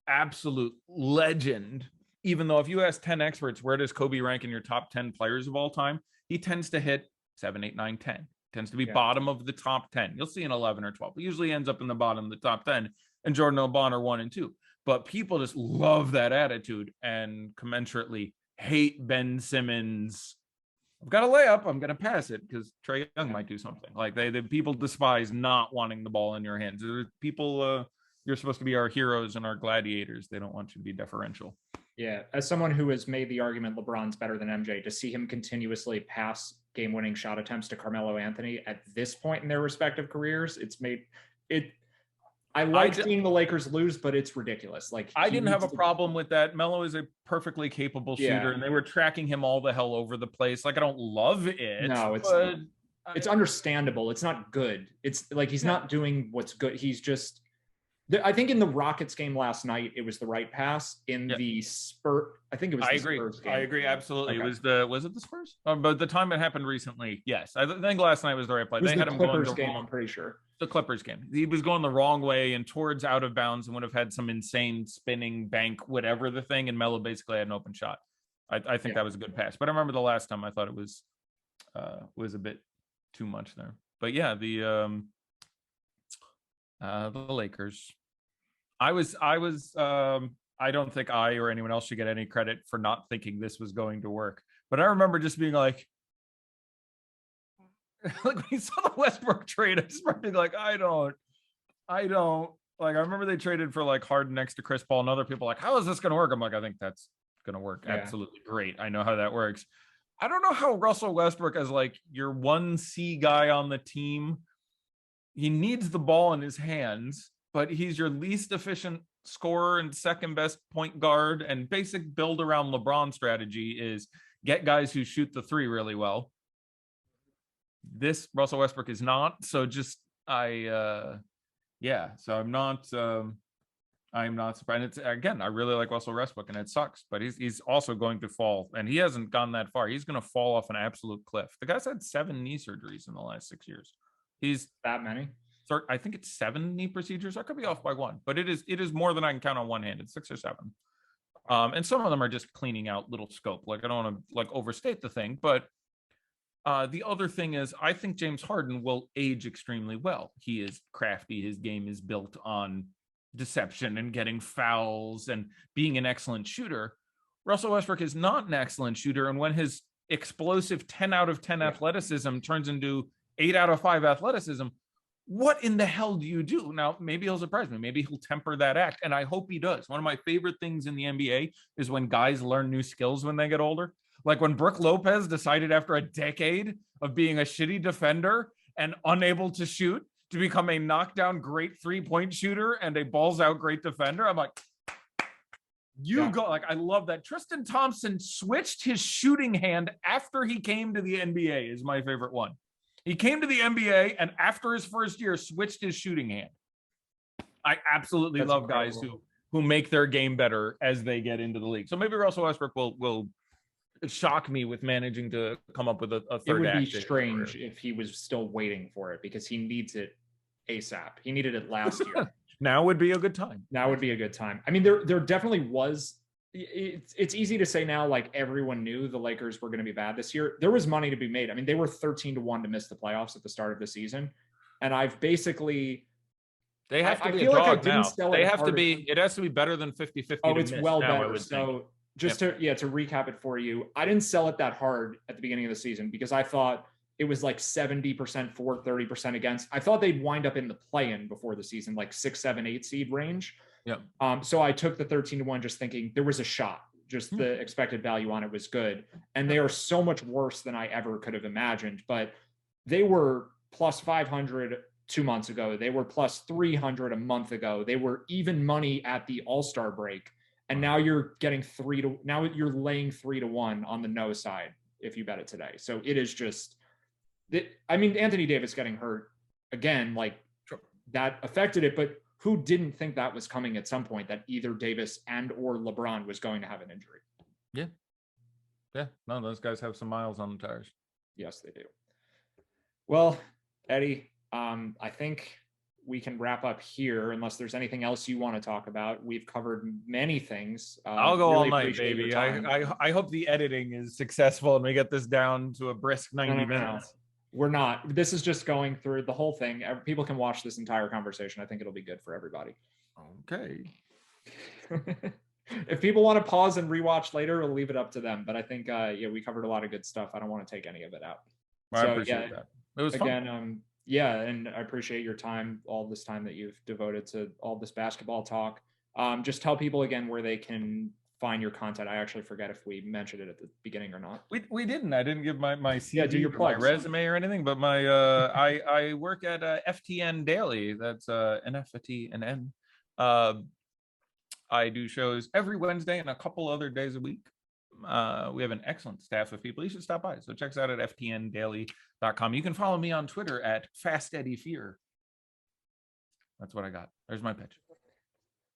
absolute legend, even though if you ask 10 experts, where does Kobe rank in your top 10 players of all time? He tends to hit 7, 8, 9, 10. Tends to be bottom of the top 10. You'll see an 11 or 12. He usually ends up in the bottom of the top 10. And Jordan and LeBron are 1 and 2. But people just love that attitude and commensurately hate Ben Simmons. I've got a layup. I'm going to pass it because Trae Young might do something. The people despise not wanting the ball in your hands. People, you're supposed to be our heroes and our gladiators. They don't want you to be deferential. Yeah. As someone who has made the argument LeBron's better than MJ, to see him continuously pass game-winning shot attempts to Carmelo Anthony at this point in their respective careers, it's made it. I like seeing the Lakers lose, but it's ridiculous. Like I didn't have a problem with that. Melo is a perfectly capable shooter, and they were tracking him all the hell over the place. Like, I don't love it. No, it's understandable. It's not good. It's like he's not doing what's good. He's just. I think in the Rockets game last night, it was the right pass. In the Spurs, I think it was. Spurs game. I agree. Absolutely. Okay. Was it the Spurs? But the time it happened recently, yes. I think last night was the right play. They had him going the game. I'm pretty sure the Clippers game. He was going the wrong way and towards out of bounds, and would have had some insane spinning bank, whatever the thing. And Melo basically had an open shot. I think that was a good pass. But I remember the last time I thought it was a bit too much there. But yeah, the Lakers. I don't think I or anyone else should get any credit for not thinking this was going to work. But I remember just being like when you saw the Westbrook trade, I just remember being like, I don't like. I remember they traded for like Harden next to Chris Paul, and other people like, how is this going to work? I'm like, I think that's going to work absolutely great. I know how that works. I don't know how Russell Westbrook, as like your 1C guy on the team, he needs the ball in his hands, but he's your least efficient scorer and second best point guard, and basic build around LeBron strategy is get guys who shoot the three really well. This Russell Westbrook is not. So just so I'm not surprised. It's, again, I really like Russell Westbrook, and it sucks, but he's also going to fall, and he hasn't gone that far. He's going to fall off an absolute cliff. The guy's had 7 knee surgeries in the last 6 years. He's that many. I think it's 7 knee procedures. I could be off by 1, but it is more than I can count on one hand. It's 6 or 7. And some of them are just cleaning out little scope. Like, I don't want to like overstate the thing, but the other thing is I think James Harden will age extremely well. He is crafty. His game is built on deception and getting fouls and being an excellent shooter. Russell Westbrook is not an excellent shooter. And when his explosive 10 out of 10 athleticism turns into 8 out of 5 athleticism, what in the hell do you do? Now, maybe he'll surprise me. Maybe he'll temper that act, and I hope he does. One of my favorite things in the NBA is when guys learn new skills when they get older. Like when Brook Lopez decided after a decade of being a shitty defender and unable to shoot to become a knockdown great three-point shooter and a balls-out great defender. I'm like, go. Like, I love that. Tristan Thompson switched his shooting hand after he came to the NBA is my favorite one. He came to the NBA and after his first year switched his shooting hand. I absolutely love incredible guys who make their game better as they get into the league. So maybe Russell Westbrook will shock me with managing to come up with a third act. It would be strange if he was still waiting for it, because he needs it ASAP. He needed it last year. Now would be a good time. Now would be a good time. I mean, there definitely was. It's easy to say now, like everyone knew the Lakers were going to be bad this year. There was money to be made. I mean, they were 13-1 to miss the playoffs at the start of the season. And I've basically, they have to be a dog now. They have to be, it has to be better than 50-50. Oh, it's well better. So just to recap it for you, I didn't sell it that hard at the beginning of the season because I thought it was like 70% for, 30% against. I thought they'd wind up in the play-in before the season, like 6, 7, 8 seed range. Yeah. So I took the 13-1 just thinking there was a shot. Just the expected value on it was good. And they are so much worse than I ever could have imagined. But they were plus 500 2 months ago. They were plus 300 a month ago. They were even money at the All-Star break. And now you're getting now you're laying 3-1 on the no side if you bet it today. So it is just, I mean, Anthony Davis getting hurt again, like that affected it, but who didn't think that was coming at some point, that either Davis and or LeBron was going to have an injury? Yeah. Yeah. No, those guys have some miles on the tires. Yes, they do. Well, Eddie, I think we can wrap up here unless there's anything else you want to talk about. We've covered many things. I'll go all night, baby. I hope the editing is successful and we get this down to a brisk 90 minutes. We're not. This is just going through the whole thing. People can watch this entire conversation. I think it'll be good for everybody. Okay. If people want to pause and rewatch later, we'll leave it up to them. But I think, we covered a lot of good stuff. I don't want to take any of it out. I appreciate that. It was again, fun. And I appreciate your time, all this time that you've devoted to all this basketball talk. Just tell people again where they can find your content. I actually forget if we mentioned it at the beginning or not. We didn't. I didn't give my CV, Yeah, do your or my plugs. resume or anything, but my I work at FTN Daily. That's NFT and N. I do shows every Wednesday and a couple other days a week. We have an excellent staff of people. You should stop by. So check us out at ftndaily.com. You can follow me on Twitter at Fast Eddie Fear. That's what I got. There's my pitch.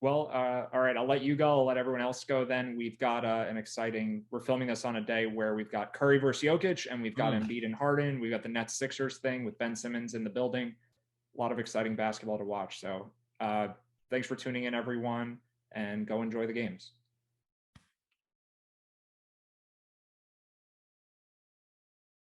Well, all right, I'll let you go. I'll let everyone else go then. We've got an exciting, we're filming this on a day where we've got Curry versus Jokic, and we've got Embiid and Harden. We've got the Nets Sixers thing with Ben Simmons in the building. A lot of exciting basketball to watch. So thanks for tuning in, everyone, and go enjoy the games.